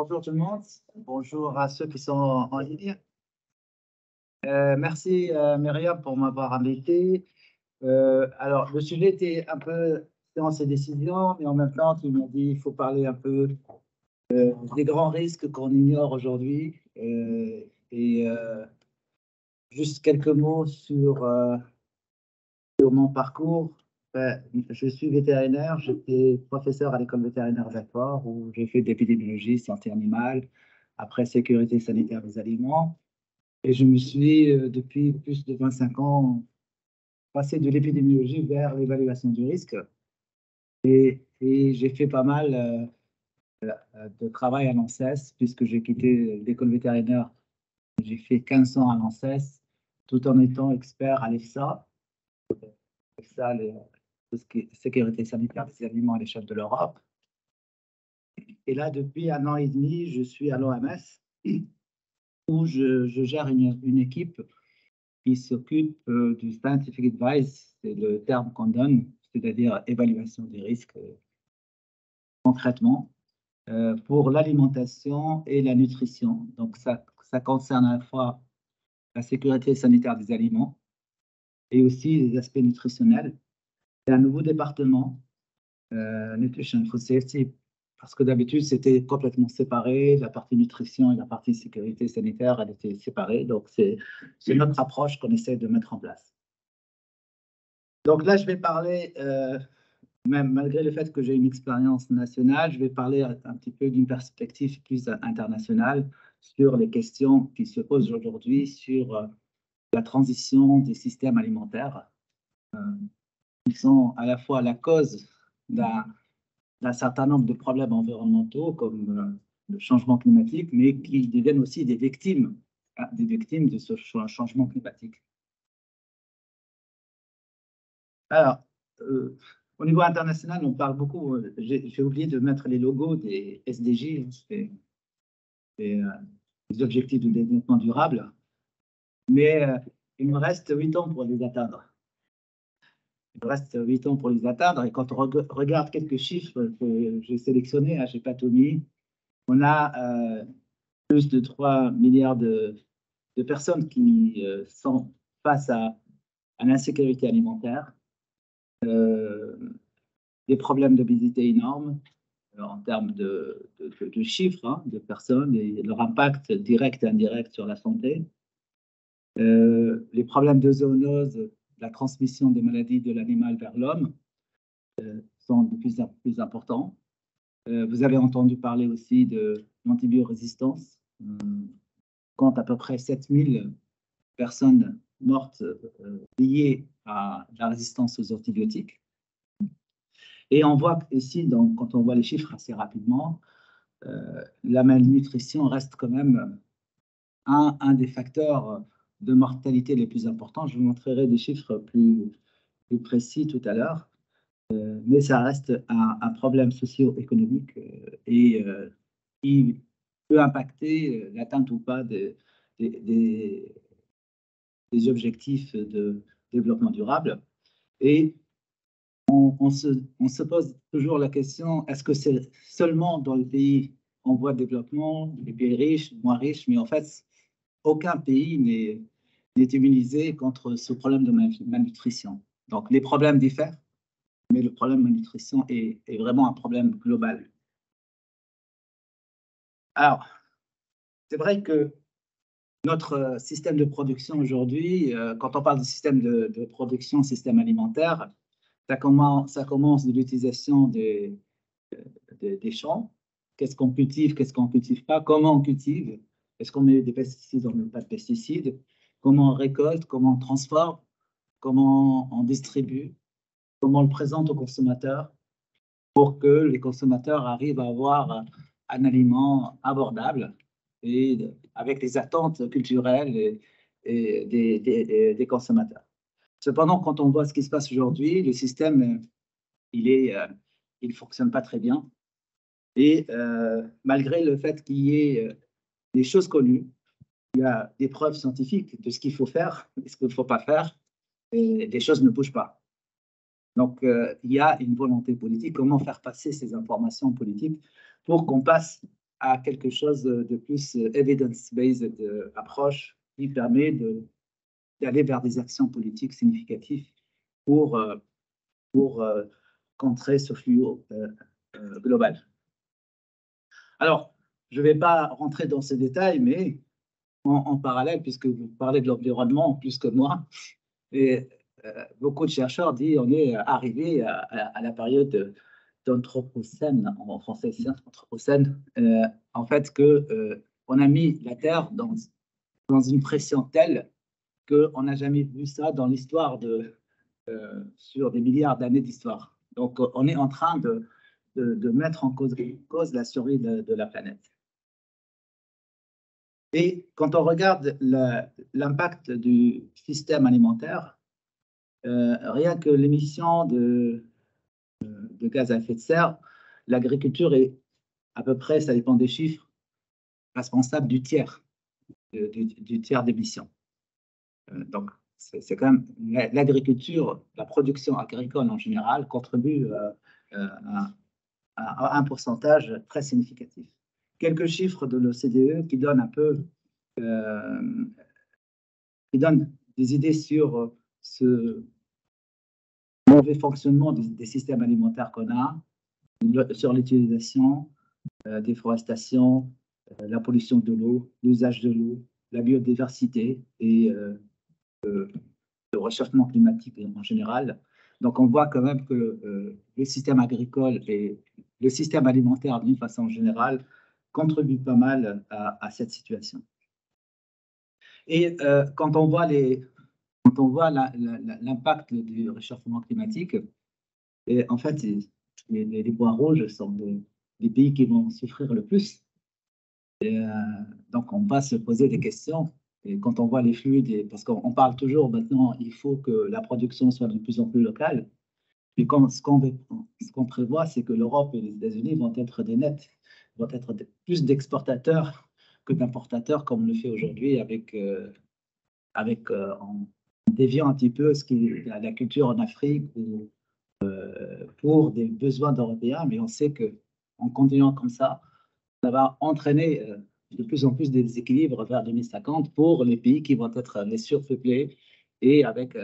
Bonjour tout le monde, bonjour à ceux qui sont en ligne. Merci Myriam pour m'avoir invité. Alors, le sujet était un peu séance et décision, mais en même temps, tu m'as dit qu'il faut parler un peu des grands risques qu'on ignore aujourd'hui. Juste quelques mots sur mon parcours. Je suis vétérinaire, j'étais professeur à l'école vétérinaire d'Alfort où j'ai fait de l'épidémiologie, santé animale, après sécurité sanitaire des aliments. Et je me suis, depuis plus de 25 ans, passé de l'épidémiologie vers l'évaluation du risque. Et j'ai fait pas mal de travail à l'ANSES, puisque j'ai quitté l'école vétérinaire. J'ai fait 15 ans à l'ANSES, tout en étant expert à l'EFSA. Ça, tout ce qui est sécurité sanitaire des aliments à l'échelle de l'Europe. Et là, depuis 1 an et demi, je suis à l'OMS, où je gère une équipe qui s'occupe du Scientific Advice, c'est le terme qu'on donne, c'est-à-dire évaluation des risques concrètement, pour l'alimentation et la nutrition. Donc, ça concerne à la fois la sécurité sanitaire des aliments et aussi les aspects nutritionnels. C'est un nouveau département, Nutrition Food Safety, parce que d'habitude, c'était complètement séparé. La partie nutrition et la partie sécurité sanitaire, elle était séparée. Donc, c'est notre approche qu'on essaie de mettre en place. Donc là, je vais parler, même malgré le fait que j'ai une expérience nationale, je vais parler un petit peu d'une perspective plus internationale sur les questions qui se posent aujourd'hui sur la transition des systèmes alimentaires. Ils sont à la fois la cause d'un certain nombre de problèmes environnementaux comme le changement climatique, mais qui deviennent aussi des victimes de ce changement climatique. Alors, au niveau international, on parle beaucoup, j'ai oublié de mettre les logos des SDG, les objectifs de développement durable, mais il me reste 8 ans pour les atteindre. Il me reste 8 ans pour les atteindre, et quand on regarde quelques chiffres que j'ai sélectionnés, je n'ai pas tout mis, on a plus de 3 milliards de personnes qui sont face à l'insécurité alimentaire, des problèmes d'obésité énormes en termes de chiffres de personnes et leur impact direct et indirect sur la santé. Les problèmes de zoonose, la transmission des maladies de l'animal vers l'homme sont de plus en plus importants. Vous avez entendu parler aussi de l'antibiorésistance. On compte à peu près 7000 personnes mortes liées à la résistance aux antibiotiques. Et on voit ici, donc, quand on voit les chiffres assez rapidement, la malnutrition reste quand même un des facteurs de mortalité les plus importants. Je vous montrerai des chiffres plus précis tout à l'heure, mais ça reste un problème socio-économique et qui peut impacter l'atteinte ou pas des objectifs de développement durable. Et on se pose toujours la question, est-ce que c'est seulement dans les pays en voie de développement, les pays riches, moins riches, mais en fait, aucun pays n'est immunisé contre ce problème de malnutrition. Donc, les problèmes diffèrent, mais le problème de malnutrition est vraiment un problème global. Alors, c'est vrai que notre système de production aujourd'hui, quand on parle de système de production, système alimentaire, ça commence de l'utilisation des champs. Qu'est-ce qu'on cultive, qu'est-ce qu'on ne cultive pas, comment on cultive, est-ce qu'on met des pesticides, on ne met pas de pesticides, comment on récolte, comment on transforme, comment on distribue, comment on le présente aux consommateurs pour que les consommateurs arrivent à avoir un aliment abordable et avec les attentes culturelles des consommateurs. Cependant, quand on voit ce qui se passe aujourd'hui, le système, il fonctionne pas très bien. Et malgré le fait qu'il y ait des choses connues, il y a des preuves scientifiques de ce qu'il faut faire et ce qu'il ne faut pas faire, et les choses ne bougent pas. Donc, il y a une volonté politique. Comment faire passer ces informations politiques pour qu'on passe à quelque chose de plus evidence-based approche qui permet d'aller vers des actions politiques significatives pour, contrer ce fléau global. Alors, je ne vais pas rentrer dans ces détails, mais en parallèle, puisque vous parlez de l'environnement plus que moi, et beaucoup de chercheurs disent qu'on est arrivé à la période d'Anthropocène, en français c'est Anthropocène, en fait que on a mis la Terre dans une pression telle qu'on n'a jamais vu ça dans l'histoire sur des milliards d'années d'histoire. Donc on est en train de mettre en cause la survie de la planète. Et quand on regarde l'impact du système alimentaire, rien que l'émission de gaz à effet de serre, l'agriculture est à peu près, ça dépend des chiffres, responsable du tiers, du tiers d'émissions. Donc, c'est quand même l'agriculture, la production agricole en général contribue à un pourcentage très significatif. Quelques chiffres de l'OCDE qui donnent un peu, qui donnent des idées sur ce mauvais fonctionnement des systèmes alimentaires qu'on a, sur l'utilisation, déforestation, la pollution de l'eau, l'usage de l'eau, la biodiversité et le réchauffement climatique en général. Donc, on voit quand même que le système agricole et le système alimentaire, d'une façon générale, contribuent pas mal à cette situation. Et quand on voit l'impact du réchauffement climatique, et en fait, les points rouges sont les pays qui vont souffrir le plus. Et, donc, on va se poser des questions. Et quand on voit les flux, parce qu'on parle toujours maintenant, il faut que la production soit de plus en plus locale. Puis ce qu'on prévoit, c'est que l'Europe et les États-Unis vont être des nets, vont être plus d'exportateurs que d'importateurs, comme on le fait aujourd'hui en déviant un petit peu ce qui est la culture en Afrique ou pour des besoins d'Européens. Mais on sait qu'en continuant comme ça va entraîner de plus en plus des déséquilibres vers 2050 pour les pays qui vont être les surpeuplés et avec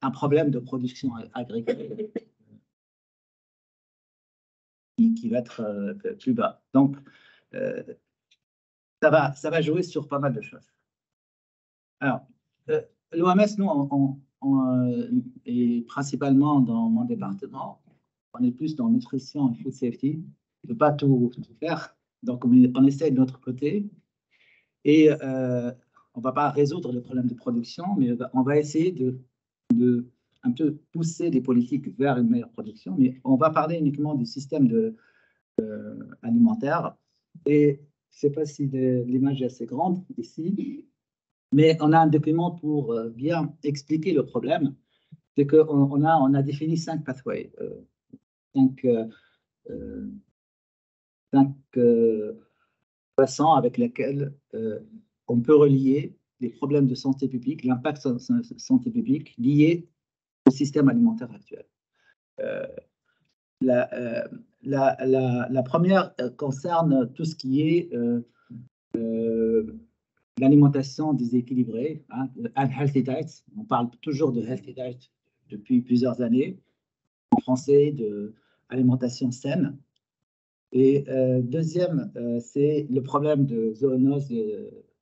un problème de production agricole qui va être plus bas. Donc, ça va jouer sur pas mal de choses. Alors, l'OMS, nous, et principalement dans mon département, on est plus dans nutrition et food safety. On ne peut pas tout faire. Donc, on essaie de notre côté. Et on ne va pas résoudre le problème de production, mais on va essayer de un peu pousser les politiques vers une meilleure production. Mais on va parler uniquement du système alimentaire. Et je ne sais pas si l'image est assez grande ici, mais on a un document pour bien expliquer le problème. C'est qu'on a défini 5 pathways, 5 façons avec lesquelles on peut relier les problèmes de santé publique, l'impact de santé publique lié au système alimentaire actuel. La première concerne tout ce qui est l'alimentation déséquilibrée, hein, unhealthy diet. On parle toujours de healthy diet depuis plusieurs années. En français, d'alimentation saine. Et deuxième, c'est le problème de zoonose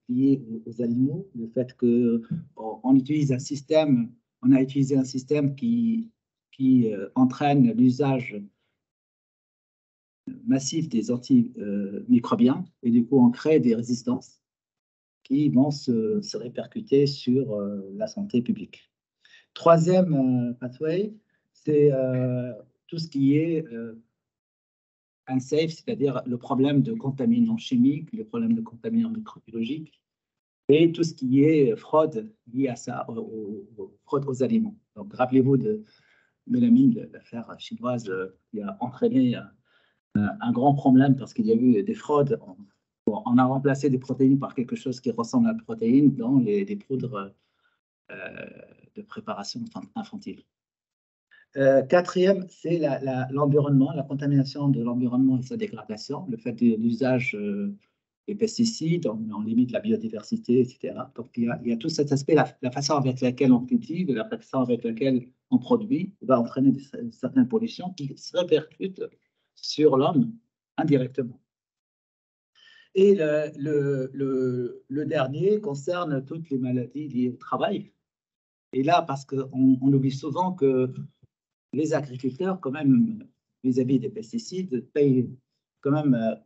lié aux animaux, le fait qu'on utilise un système, on a utilisé un système qui entraîne l'usage massif des antimicrobiens et du coup on crée des résistances qui vont se répercuter sur la santé publique. Troisième pathway, c'est tout ce qui est unsafe, c'est-à-dire le problème de contaminants chimiques, le problème de contaminants microbiologiques et tout ce qui est fraude liée à ça, fraude aux aliments. Donc, rappelez-vous de Melamine, l'affaire chinoise qui a entraîné un grand problème parce qu'il y a eu des fraudes. On a remplacé des protéines par quelque chose qui ressemble à la protéine dans les poudres de préparation infantile. Quatrième, c'est l'environnement, la contamination de l'environnement et sa dégradation, le fait de l'usage des pesticides, on limite la biodiversité, etc. Donc, il y a tout cet aspect, la façon avec laquelle on cultive, la façon avec laquelle on produit, va entraîner certaines pollutions qui se répercutent sur l'homme indirectement. Et le dernier concerne toutes les maladies liées au travail. Et là, parce qu'on oublie souvent que les agriculteurs, quand même, vis-à-vis des pesticides, payent quand même,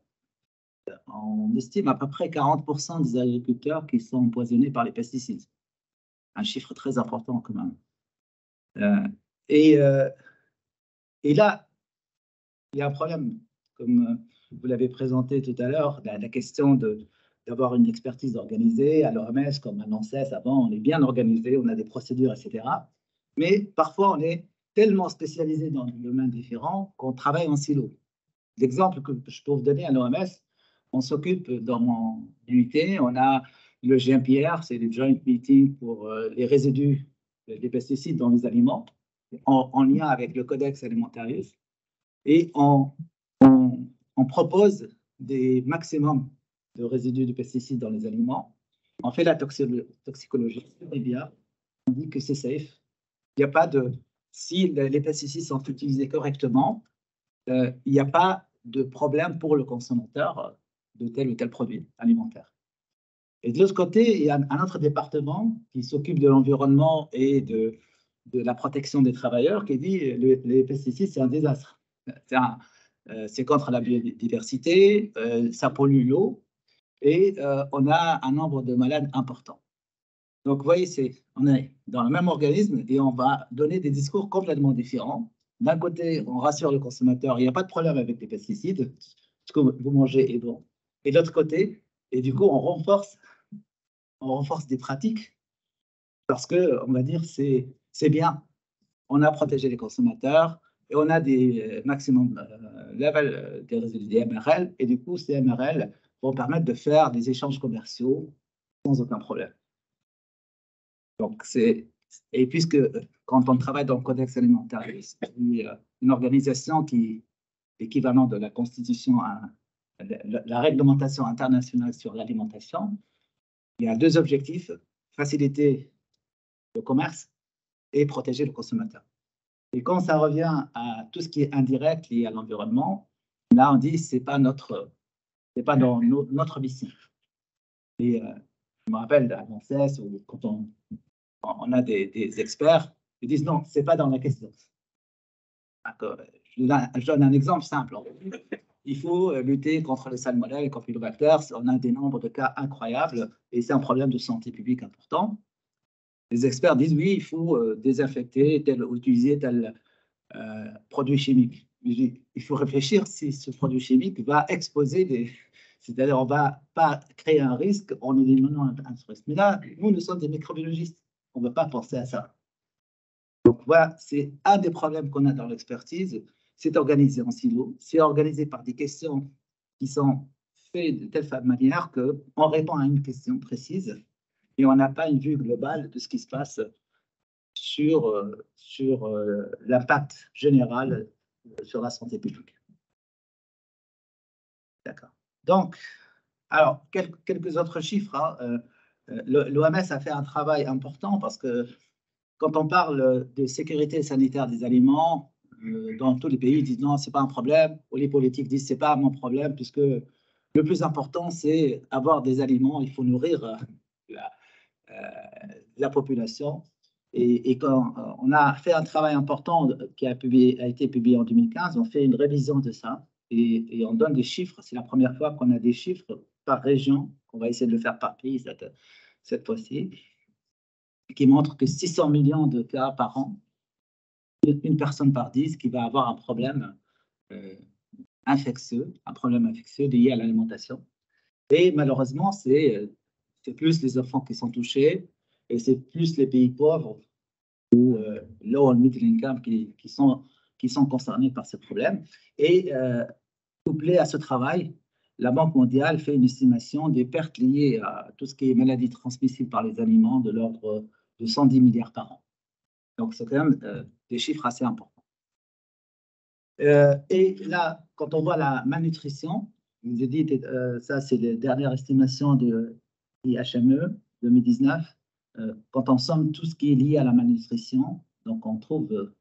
on estime à peu près 40% des agriculteurs qui sont empoisonnés par les pesticides. Un chiffre très important quand même. Et là, il y a un problème, comme vous l'avez présenté tout à l'heure, la question d'avoir une expertise organisée à l'OMS, comme à l'ANSES avant, on est bien organisé, on a des procédures, etc. Mais parfois, on est tellement spécialisé dans des domaines différents qu'on travaille en silo. L'exemple que je peux vous donner à l'OMS, on s'occupe dans mon unité, on a le GMPR, c'est le Joint Meeting pour les résidus des pesticides dans les aliments, en lien avec le Codex Alimentarius, et on propose des maximums de résidus de pesticides dans les aliments. On fait la toxicologie, et bien, on dit que c'est safe. Il n'y a pas de... Si les pesticides sont utilisés correctement, il n'y a pas de problème pour le consommateur de tel ou tel produit alimentaire. Et de l'autre côté, il y a un autre département qui s'occupe de l'environnement et de la protection des travailleurs qui dit les pesticides, c'est un désastre. C'est contre la biodiversité, ça pollue l'eau et on a un nombre de malades important. Donc, vous voyez, on est dans le même organisme et on va donner des discours complètement différents. D'un côté, on rassure le consommateur, il n'y a pas de problème avec les pesticides, ce que vous mangez est bon. Et de l'autre côté, et du coup, on renforce des pratiques parce que, on va dire, c'est bien. On a protégé les consommateurs et on a des maximum level des résidus des MRL et du coup, ces MRL vont permettre de faire des échanges commerciaux sans aucun problème. Donc, et puisque quand on travaille dans le Codex alimentaire, c'est une organisation qui est équivalente de la Constitution, la réglementation internationale sur l'alimentation, il y a deux objectifs, faciliter le commerce et protéger le consommateur. Et quand ça revient à tout ce qui est indirect lié à l'environnement, là, on dit c'est pas dans notre mission. Et je me rappelle à l'ANSES, quand on a des experts qui disent non, c'est pas dans la question. Je donne un exemple simple. Il faut lutter contre les salmonelles et campylobacter. On a des nombres de cas incroyables et c'est un problème de santé publique important. Les experts disent oui, il faut désinfecter ou utiliser tel produit chimique. Il faut réfléchir si ce produit chimique va exposer c'est-à-dire on ne va pas créer un risque en éliminant un risque. Mais là, nous sommes des microbiologistes. On ne va pas penser à ça. Donc voilà, c'est un des problèmes qu'on a dans l'expertise. C'est organisé en silo. C'est organisé par des questions qui sont faites de telle manière qu'on répond à une question précise et on n'a pas une vue globale de ce qui se passe sur l'impact général sur la santé publique. D'accord. Donc, alors, quelques autres chiffres. Hein. L'OMS a fait un travail important parce que quand on parle de sécurité sanitaire des aliments, dans tous les pays, ils disent non, ce n'est pas un problème, ou les politiques disent ce n'est pas mon problème, puisque le plus important, c'est avoir des aliments, il faut nourrir la population. Et quand on a fait un travail important qui a été publié en 2015, on fait une révision de ça et on donne des chiffres. C'est la première fois qu'on a des chiffres par région. On va essayer de le faire par pays cette fois-ci, qui montre que 600 millions de cas par an, une personne par 10 qui va avoir un problème infectieux, lié à l'alimentation. Et malheureusement, c'est plus les enfants qui sont touchés et c'est plus les pays pauvres ou low and middle income qui sont concernés par ce problème. Et couplé à ce travail, la Banque mondiale fait une estimation des pertes liées à tout ce qui est maladies transmissibles par les aliments de l'ordre de 110 milliards par an. Donc, c'est quand même des chiffres assez importants. Et là, quand on voit la malnutrition, je vous ai dit, ça c'est les dernières estimations de IHME 2019. Quand on somme tout ce qui est lié à la malnutrition, donc on trouve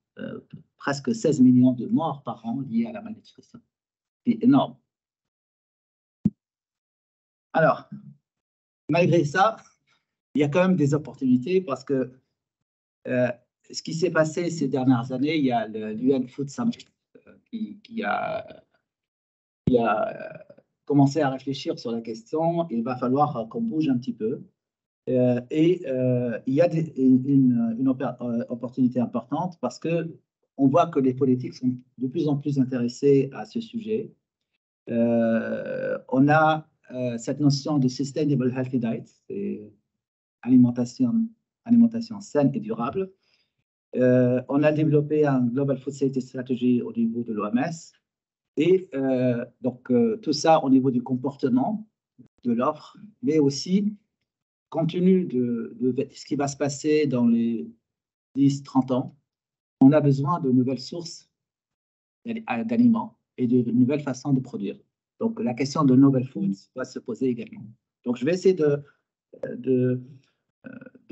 presque 16 millions de morts par an liées à la malnutrition. C'est énorme. Alors, malgré ça, il y a quand même des opportunités parce que ce qui s'est passé ces dernières années, il y a l'UN Food Summit qui a commencé à réfléchir sur la question. Il va falloir qu'on bouge un petit peu. Il y a une opportunité importante parce que on voit que les politiques sont de plus en plus intéressés à ce sujet. On a cette notion de Sustainable Healthy Diet, c'est alimentation saine et durable. On a développé un Global Food Safety Strategy au niveau de l'OMS. Et donc, tout ça au niveau du comportement de l'offre, mais aussi, compte tenu de ce qui va se passer dans les 10-30 ans, on a besoin de nouvelles sources d'aliments et de nouvelles façons de produire. Donc, la question de novel foods va se poser également. Donc, je vais essayer de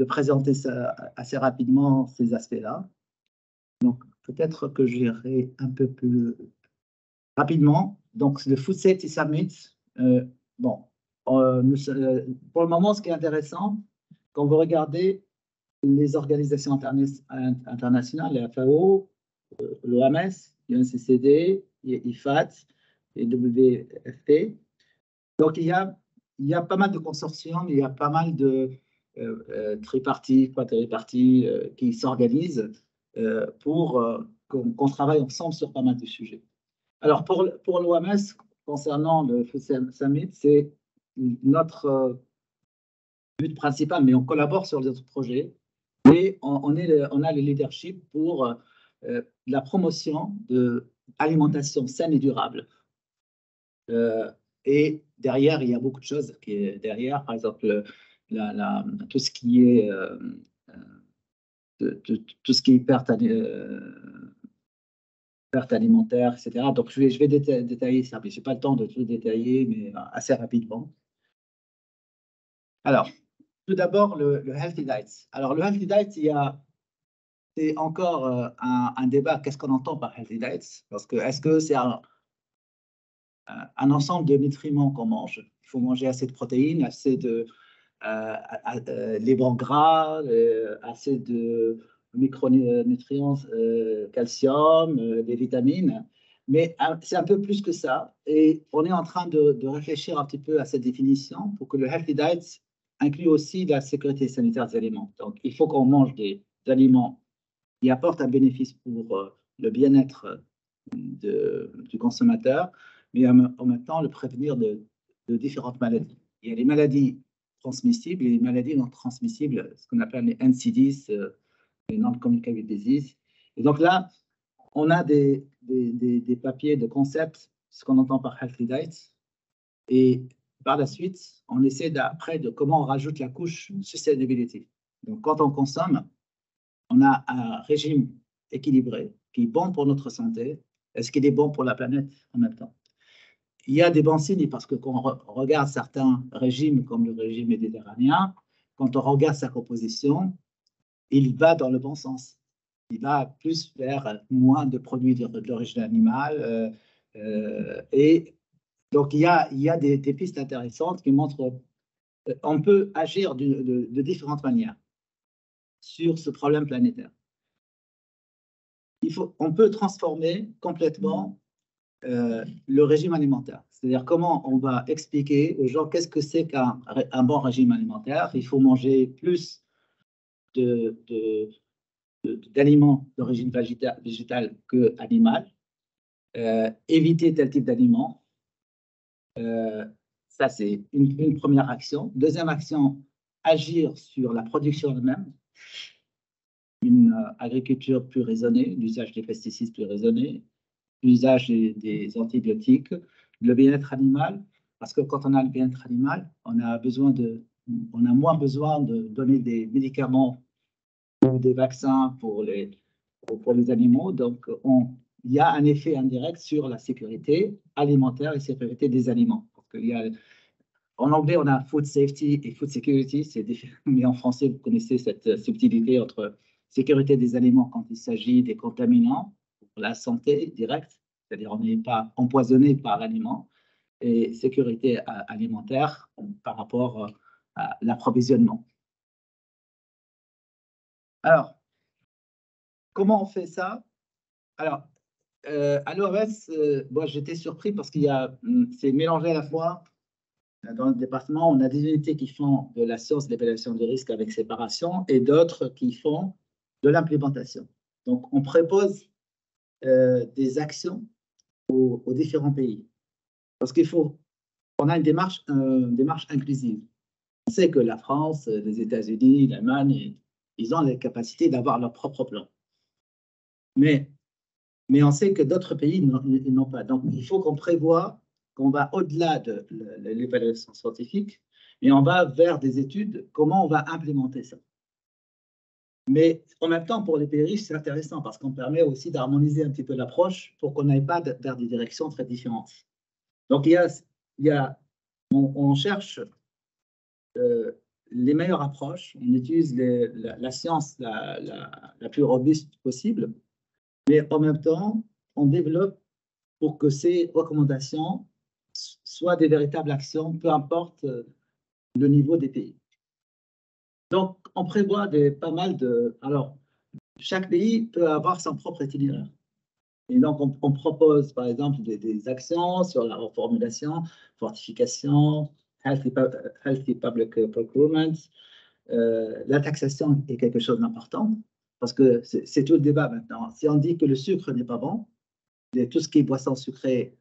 présenter ça assez rapidement, ces aspects-là. Donc, peut-être que j'irai un peu plus rapidement. Donc, le Food Safety Summit, bon, pour le moment, ce qui est intéressant, quand vous regardez les organisations internationales, la FAO, l'OMS, l'UNCCD, IFAT et WFP. Donc, il y a pas mal de consortiums, il y a pas mal de tripartis, quadripartis qui s'organisent pour qu'on travaille ensemble sur pas mal de sujets. Alors, pour l'OMS, concernant le Food Summit, c'est notre but principal, mais on collabore sur d'autres projets et on a le leadership pour la promotion de l'alimentation saine et durable. Et derrière, il y a beaucoup de choses qui est derrière, par exemple, tout ce qui est tout ce qui est perte alimentaire, etc. Donc, je vais détailler ça, mais je n'ai pas le temps de tout détailler, mais assez rapidement. Alors, tout d'abord, le Healthy Diet. Alors, le Healthy Diet, c'est encore un débat. Qu'est-ce qu'on entend par Healthy Diet? Parce que est-ce que c'est un ensemble de nutriments qu'on mange? Il faut manger assez de protéines, assez de les bons gras, assez de micronutriments, calcium, des vitamines. Mais c'est un peu plus que ça. Et on est en train de réfléchir un petit peu à cette définition pour que le Healthy Diet inclue aussi la sécurité sanitaire des aliments. Donc, il faut qu'on mange des aliments qui apportent un bénéfice pour le bien-être du consommateur, mais en même temps le prévenir de différentes maladies. Il y a les maladies transmissibles et les maladies non transmissibles, ce qu'on appelle les NCDs, les Non-Communicable Disease. Et donc là, on a des papiers de concept, ce qu'on entend par Healthy Diet, et par la suite, on essaie après de comment on rajoute la couche sustainability. Donc quand on consomme, on a un régime équilibré qui est bon pour notre santé. Est-ce qu'il est bon pour la planète en même temps? Il y a des bons signes parce que quand on regarde certains régimes comme le régime méditerranéen, quand on regarde sa composition, il va dans le bon sens. Il va plus vers moins de produits de l'origine animale. Et donc, il y a des pistes intéressantes qui montrent qu'on peut agir de différentes manières sur ce problème planétaire. On peut transformer complètement le régime alimentaire. C'est-à-dire comment on va expliquer aux gens qu'est-ce que c'est qu'un bon régime alimentaire. Il faut manger plus d'aliments d'origine végétale que animale, éviter tel type d'aliments. Ça, c'est une première action. Deuxième action, agir sur la production elle-même. Une agriculture plus raisonnée, l'usage des pesticides plus raisonné, l'usage des antibiotiques, le bien-être animal, parce que quand on a le bien-être animal, on a moins besoin de donner des médicaments ou des vaccins pour les animaux. Donc, il y a un effet indirect sur la sécurité alimentaire et sécurité des aliments. Parce qu'il y a, en anglais, on a food safety et food security, c'est différent, mais en français, vous connaissez cette subtilité entre sécurité des aliments quand il s'agit des contaminants pour la santé directe, c'est-à-dire on n'est pas empoisonné par l'aliment, et sécurité alimentaire par rapport à l'approvisionnement. Alors, comment on fait ça? Alors, à l'OMS, moi j'étais surpris parce qu'il y a, c'est mélangé à la fois. Dans le département, on a des unités qui font de la science d'évaluation du risque avec séparation et d'autres qui font de l'implémentation. Donc, on propose des actions aux différents pays. Parce qu'il faut, on a une démarche inclusive. On sait que la France, les États-Unis, l'Allemagne, ils ont la capacité d'avoir leur propre plan. Mais on sait que d'autres pays n'ont pas. Donc, il faut qu'on prévoie qu'on va au-delà de l'évaluation scientifique, et on va vers des études, comment on va implémenter ça. Mais en même temps, pour les pays riches, c'est intéressant parce qu'on permet aussi d'harmoniser un petit peu l'approche pour qu'on n'aille pas vers des directions très différentes. Donc, on cherche les meilleures approches, on utilise la science la plus robuste possible, mais en même temps, on développe pour que ces recommandations soient des véritables actions, peu importe le niveau des pays. Donc, on prévoit pas mal de... Alors, chaque pays peut avoir son propre itinéraire. Et donc, on propose, par exemple, des actions sur la reformulation, fortification, healthy public procurement. La taxation est quelque chose d'important parce que c'est tout le débat maintenant. Si on dit que le sucre n'est pas bon, tout ce qui est boisson sucrée,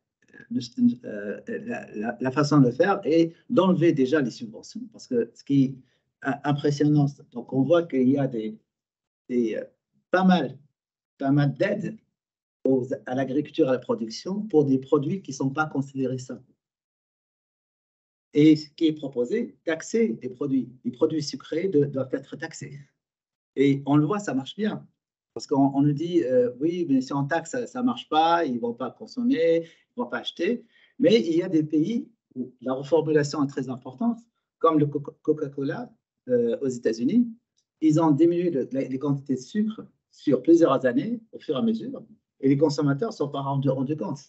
la façon de le faire est d'enlever déjà les subventions. Parce que ce qui est impressionnant, donc on voit qu'il y a pas mal d'aides à l'agriculture et à la production pour des produits qui ne sont pas considérés sains. Et ce qui est proposé, taxer des produits. Les produits sucrés doivent être taxés. Et on le voit, ça marche bien. Parce qu'on nous dit, oui, mais si on taxe, ça ne marche pas, ils ne vont pas consommer, ils ne vont pas acheter. Mais il y a des pays où la reformulation est très importante, comme le Coca-Cola aux États-Unis. Ils ont diminué les quantités de sucre sur plusieurs années, au fur et à mesure, et les consommateurs ne sont pas rendus compte.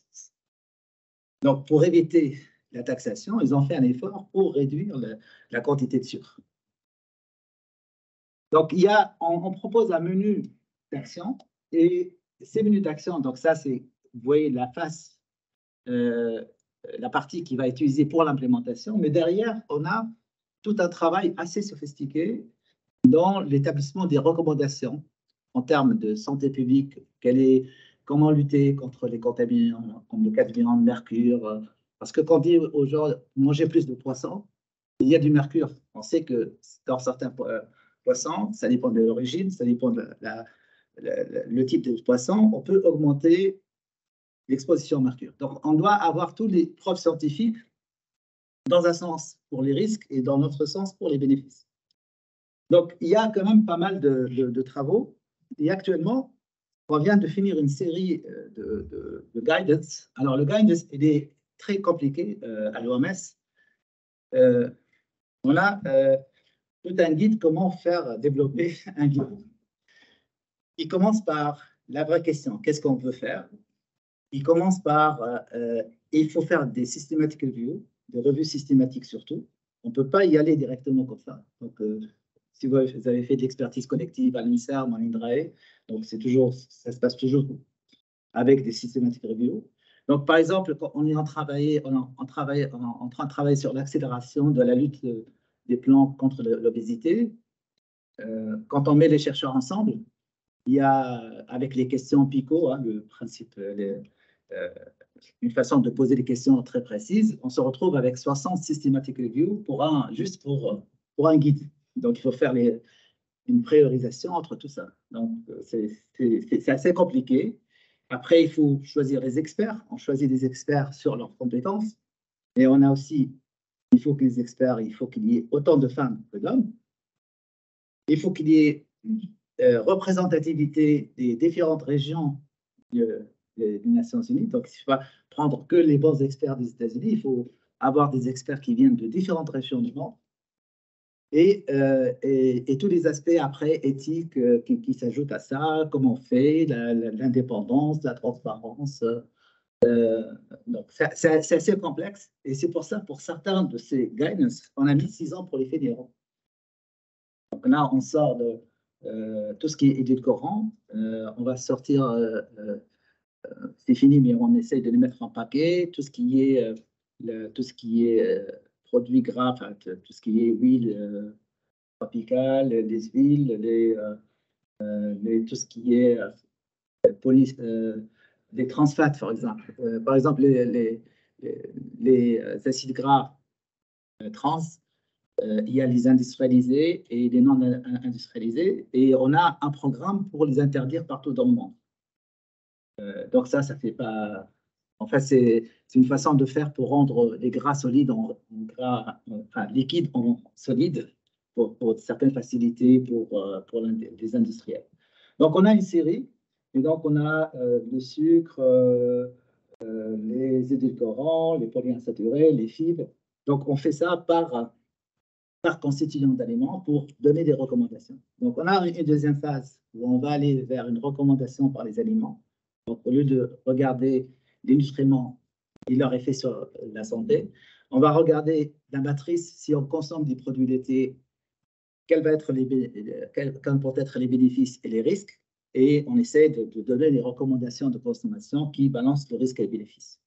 Donc, pour éviter la taxation, ils ont fait un effort pour réduire la quantité de sucre. Donc, on propose un menu d'action, et ces menus d'action, donc ça, c'est, vous voyez la face, la partie qui va être utilisée pour l'implémentation, mais derrière, on a tout un travail assez sophistiqué dans l'établissement des recommandations en termes de santé publique, comment lutter contre les contaminants, comme le cadmium, le mercure, parce que quand on dit aux gens manger plus de poissons, il y a du mercure. On sait que dans certains poissons, ça dépend de l'origine, ça dépend de le type de poisson, on peut augmenter l'exposition au mercure. Donc, on doit avoir tous les preuves scientifiques dans un sens pour les risques et dans l'autre sens pour les bénéfices. Donc, il y a quand même pas mal de travaux. Et actuellement, on vient de finir une série de guidance. Alors, le guidance, il est très compliqué à l'OMS. On a tout un guide comment faire développer un guide. Il commence par la vraie question, qu'est-ce qu'on veut faire? Il commence par, il faut faire des systematic reviews, des revues systématiques surtout. On ne peut pas y aller directement comme ça. Donc, si vous avez fait de l'expertise collective à l'INSERM, à l'INRAE, donc ça se passe toujours avec des systematic reviews. Donc, par exemple, quand on est en train de travailler sur l'accélération de la lutte des plans contre l'obésité, quand on met les chercheurs ensemble, il y a, avec les questions PICO, hein, le principe, une façon de poser des questions très précises, on se retrouve avec 60 systematic reviews juste pour un guide. Donc, il faut faire une priorisation entre tout ça. Donc, c'est assez compliqué. Après, il faut choisir les experts. On choisit des experts sur leurs compétences. Et on a aussi, il faut que les experts, il faut qu'il y ait autant de femmes que d'hommes. Il faut qu'il y ait représentativité des différentes régions des Nations Unies. Donc, il ne faut pas prendre que les bons experts des États-Unis, il faut avoir des experts qui viennent de différentes régions du monde. Et tous les aspects après éthiques qui s'ajoutent à ça, comment on fait, l'indépendance, la transparence. Donc, c'est assez complexe. Et c'est pour ça, pour certains de ces guidance, on a mis 6 ans pour les fédéraux. Donc là, on sort de tout ce qui est édulcorant. On va sortir, c'est fini, mais on essaye de les mettre en paquet. Tout ce qui est, produits gras, enfin, tout ce qui est huile tropicale, les huiles, tout ce qui est des trans fats, par exemple. Par exemple, les acides gras trans, il y a les industrialisés et les non industrialisés, et on a un programme pour les interdire partout dans le monde. Donc ça fait pas. En fait, c'est une façon de faire pour rendre les gras solides en gras, enfin liquides en solides pour certaines facilités pour les industriels. Donc on a une série, et donc on a le sucre, les édulcorants, les polyinsaturés, les fibres. Donc on fait ça par constituant d'aliments pour donner des recommandations. Donc on a une deuxième phase où on va aller vers une recommandation par les aliments. Donc, au lieu de regarder les nutriments et leur effet sur la santé, on va regarder la matrice, si on consomme des produits laitiers, quels vont être les bénéfices et les risques, et on essaie de donner les recommandations de consommation qui balancent le risque et les bénéfices.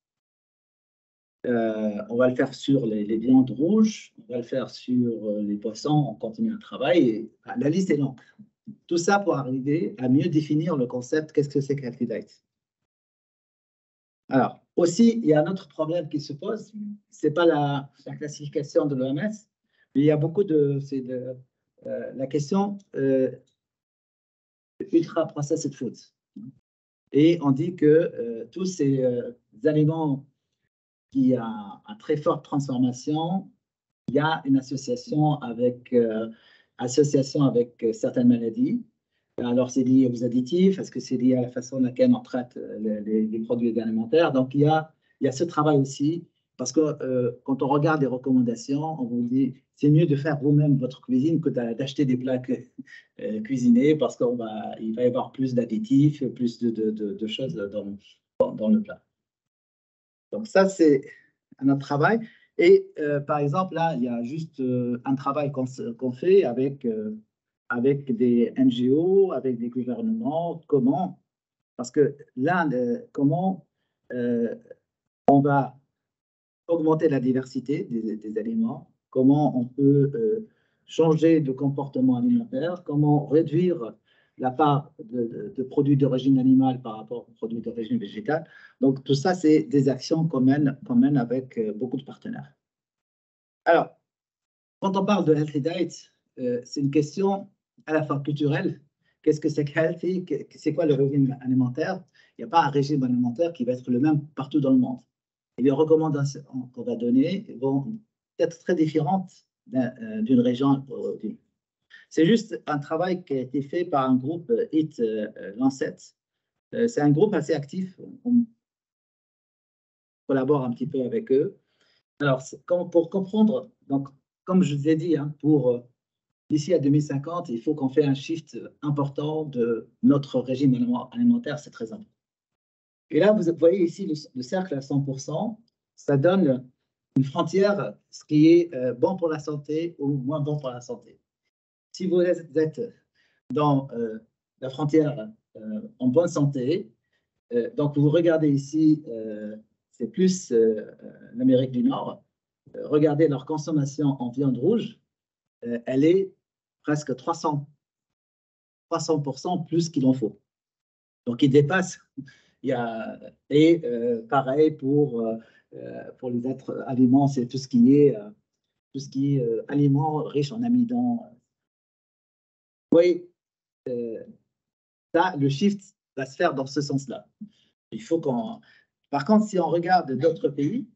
On va le faire sur les viandes rouges, on va le faire sur les poissons, on continue un travail, et, la liste est longue. Tout ça pour arriver à mieux définir le concept, qu'est-ce que c'est que Healthy Diet. Alors, aussi, il y a un autre problème qui se pose, ce n'est pas la classification de l'OMS, mais il y a beaucoup la question ultra processed foods. Et on dit que tous ces aliments qui ont une très forte transformation, il y a une association avec certaines maladies. Alors, c'est lié aux additifs, est-ce que c'est lié à la façon dont on traite les produits alimentaires? Donc, il y a ce travail aussi, parce que quand on regarde les recommandations, on vous dit c'est mieux de faire vous-même votre cuisine que d'acheter des plats cuisinés, parce qu'il va y avoir plus d'additifs, plus de choses dans le plat. Donc, ça, c'est un autre travail. Et par exemple, là, il y a juste un travail qu'on fait avec des NGO, avec des gouvernements, parce que là, comment on va augmenter la diversité des aliments, comment on peut changer de comportement alimentaire, comment réduire la part de produits d'origine animale par rapport aux produits d'origine végétale. Donc, tout ça, c'est des actions qu'on mène avec beaucoup de partenaires. Alors, quand on parle de Healthy Diet, c'est une question à la fois culturelle. Qu'est-ce que c'est que healthy? C'est quoi le régime alimentaire? Il n'y a pas un régime alimentaire qui va être le même partout dans le monde. Et les recommandations qu'on va donner vont être très différentes d'une région à l'autre. C'est juste un travail qui a été fait par un groupe Eat Lancet. C'est un groupe assez actif. On collabore un petit peu avec eux. Alors, pour comprendre, donc, comme je vous ai dit, hein, d'ici à 2050, il faut qu'on fasse un shift important de notre régime alimentaire, c'est très important. Et là, vous voyez ici le cercle à 100%, ça donne une frontière, ce qui est bon pour la santé ou moins bon pour la santé. Si vous êtes dans la frontière en bonne santé, donc vous regardez ici, c'est plus l'Amérique du Nord, regardez leur consommation en viande rouge, elle est presque 300% plus qu'il en faut. Donc, il dépasse. Pareil pour les autres aliments, c'est tout ce qui est aliments riches en amidon. Oui, ça, le shift va se faire dans ce sens-là. Il faut qu'on. Par contre, si on regarde d'autres pays,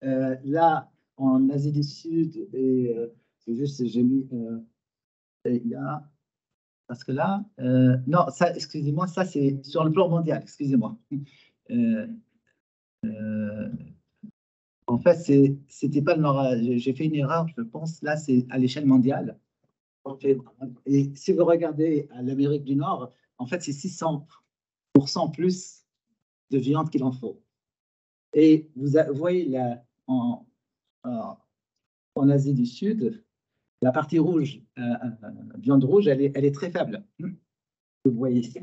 là, en Asie du Sud, et c'est juste, j'ai mis, il y a. Parce que là, non, ça, excusez-moi, ça c'est sur le plan mondial, excusez-moi. euh, euh, en fait, c'était pas le Nord. J'ai fait une erreur, je pense. Là, c'est à l'échelle mondiale. Et si vous regardez à l'Amérique du Nord, en fait, c'est 600% plus de viande qu'il en faut. Et vous voyez là, en Asie du Sud, la partie rouge, viande rouge, elle est très faible. Vous voyez ici,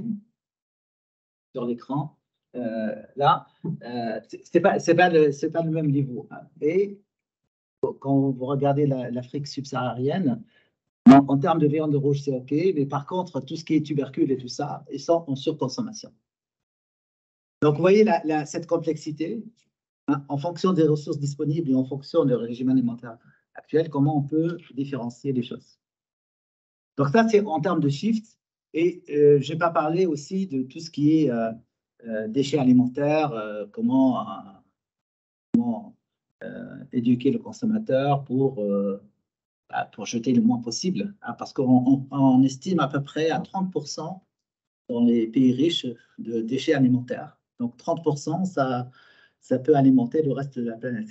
sur l'écran, là, c'est pas le même niveau. Et quand vous regardez l'Afrique subsaharienne, en termes de viande rouge, c'est OK, mais par contre, tout ce qui est tubercule et tout ça, ils sont en surconsommation. Donc, vous voyez cette complexité, hein, en fonction des ressources disponibles et en fonction du régime alimentaire actuel, comment on peut différencier les choses. Donc, ça, c'est en termes de shift. Et je n'ai pas parlé aussi de tout ce qui est déchets alimentaires, comment éduquer le consommateur pour jeter le moins possible, hein, parce qu'on estime à peu près à 30% dans les pays riches de déchets alimentaires. Donc 30%, ça peut alimenter le reste de la planète.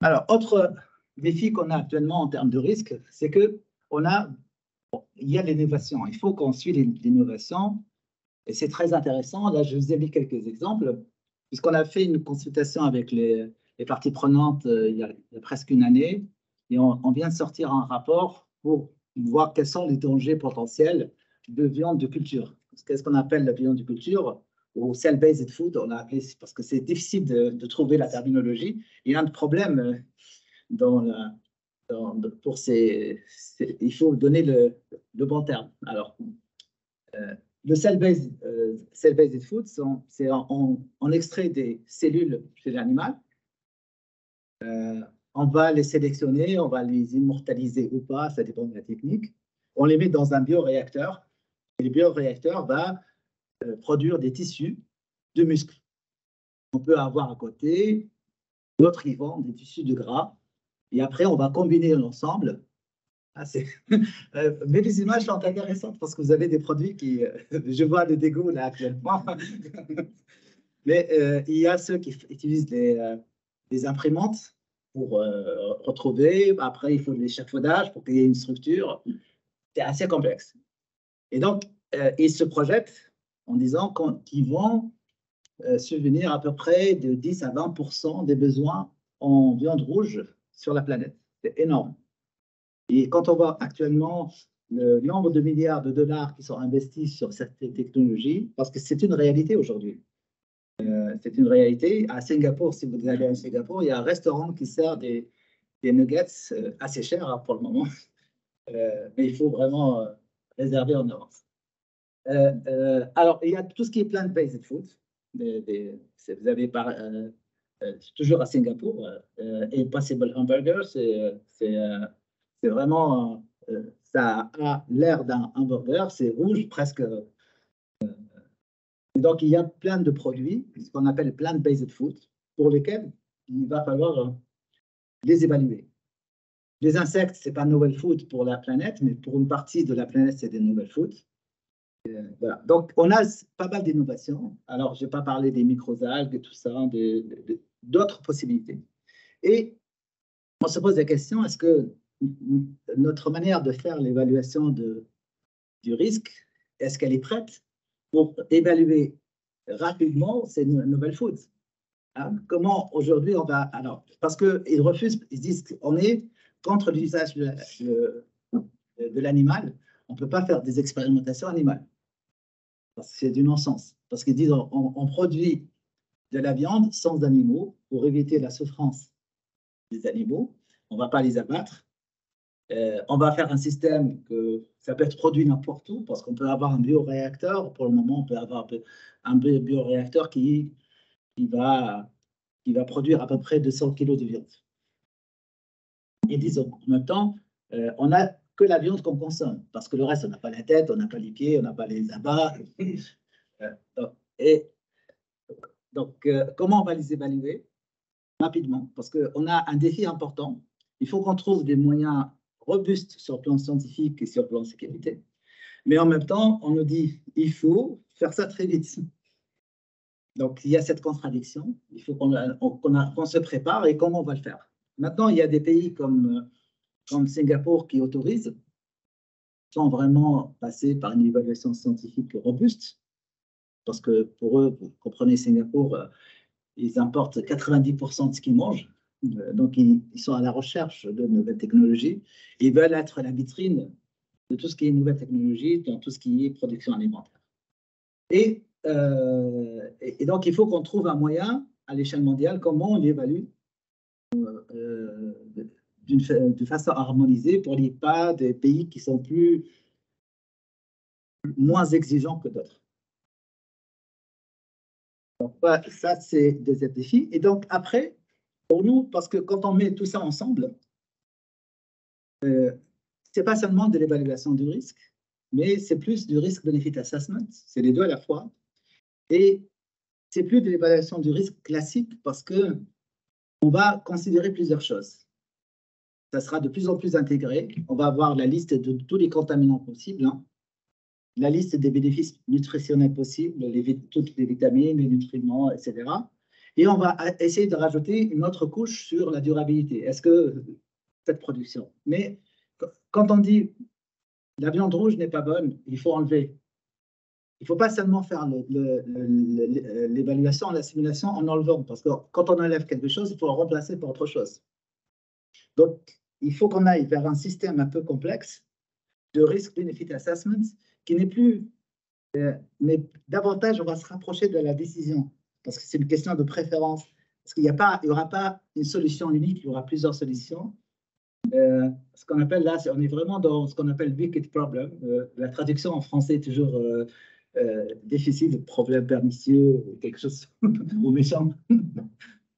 Alors, autre défi qu'on a actuellement en termes de risque, c'est que il y a l'innovation. Il faut qu'on suive l'innovation. Et c'est très intéressant. Là, je vous ai mis quelques exemples, puisqu'on a fait une consultation avec les parties prenantes il y a presque une année. Et on vient de sortir un rapport pour voir quels sont les dangers potentiels de viande de culture. Qu'est-ce qu'on appelle la viande de culture ou cell-based food, on a appelé, parce que c'est difficile de trouver la terminologie. Il y a un problème pour il faut donner le bon terme. Alors, le cell-based food, c'est on extrait des cellules chez l'animal. On va les sélectionner, on va les immortaliser ou pas, ça dépend de la technique. On les met dans un bioréacteur et le bioréacteur va produire des tissus de muscles. On peut avoir à côté d'autres qui vendent des tissus de gras et après on va combiner l'ensemble. Mais les images sont intéressantes parce que vous avez des produits qui, je vois le dégoût là actuellement. Mais il y a ceux qui utilisent des imprimantes pour retrouver. Après, il faut de l'échafaudage pour qu'il y ait une structure. C'est assez complexe. Et donc, ils se projettent en disant qu'ils vont subvenir à peu près de 10 à 20% des besoins en viande rouge sur la planète. C'est énorme. Et quand on voit actuellement le nombre de milliards de dollars qui sont investis sur cette technologie, parce que c'est une réalité aujourd'hui. C'est une réalité. À Singapour, si vous allez à Singapour, il y a un restaurant qui sert des nuggets assez chers hein, pour le moment, mais il faut vraiment réserver en avance. Alors, il y a tout ce qui est plant-based food. Vous avez toujours à Singapour, Impossible Hamburger, c'est vraiment, ça a l'air d'un hamburger, c'est rouge presque. Donc, il y a plein de produits, ce qu'on appelle plant-based food, pour lesquels il va falloir les évaluer. Les insectes, ce n'est pas novel food pour la planète, mais pour une partie de la planète, c'est des novel food. Voilà. Donc, on a pas mal d'innovations. Alors, je n'ai pas parlé des microalgues et tout ça, d'autres possibilités. Et on se pose la question, est-ce que notre manière de faire l'évaluation du risque, est-ce qu'elle est prête pour évaluer rapidement ces nouvelles foods? Hein? Comment aujourd'hui on va… Alors, parce qu'ils refusent, ils disent qu'on est contre l'usage de l'animal, on ne peut pas faire des expérimentations animales. C'est du non-sens. Parce qu'ils disent on produit de la viande sans animaux pour éviter la souffrance des animaux. On ne va pas les abattre. On va faire un système que ça peut être produit n'importe où parce qu'on peut avoir un bioréacteur. Pour le moment, on peut avoir un bioréacteur qui va produire à peu près 200 kg de viande. Et disons, en même temps, on n'a que la viande qu'on consomme parce que le reste, on n'a pas la tête, on n'a pas les pieds, on n'a pas les abats. Donc, comment on va les évaluer? Rapidement, parce qu'on a un défi important. Il faut qu'on trouve des moyens robustes sur le plan scientifique et sur le plan sécurité. Mais en même temps, on nous dit il faut faire ça très vite. Donc, il y a cette contradiction. Il faut qu'on se prépare et comment on va le faire. Maintenant, il y a des pays comme Singapour qui autorisent, sans vraiment passer par une évaluation scientifique robuste, parce que pour eux, vous comprenez, Singapour, ils importent 90% de ce qu'ils mangent. Donc, ils sont à la recherche de nouvelles technologies. Ils veulent être la vitrine de tout ce qui est nouvelles technologies, dans tout ce qui est production alimentaire. Et donc, il faut qu'on trouve un moyen à l'échelle mondiale, comment on évalue de façon harmonisée pour qu'il n'y ait pas des pays qui sont moins exigeants que d'autres. Donc, ça, c'est des défis. Et donc, après, pour nous, parce que quand on met tout ça ensemble, ce n'est pas seulement de l'évaluation du risque, mais c'est plus du risk-benefit assessment, c'est les deux à la fois. Et c'est plus de l'évaluation du risque classique parce que on va considérer plusieurs choses. Ça sera de plus en plus intégré. On va avoir la liste de tous les contaminants possibles, hein, la liste des bénéfices nutritionnels possibles, toutes les vitamines, les nutriments, etc. Et on va essayer de rajouter une autre couche sur la durabilité. Est-ce que cette production? Mais quand on dit la viande rouge n'est pas bonne, il faut enlever. Il ne faut pas seulement faire l'évaluation, la simulation en enlevant, parce que quand on enlève quelque chose, il faut le remplacer par autre chose. Donc, il faut qu'on aille vers un système un peu complexe de risk-benefit assessment qui n'est plus, mais davantage, on va se rapprocher de la décision, parce que c'est une question de préférence. Parce qu'il n'y aura pas une solution unique, il y aura plusieurs solutions. Ce qu'on appelle là, on est vraiment dans ce qu'on appelle wicked problem. La traduction en français est toujours difficile, problème pernicieux, quelque chose ou méchant.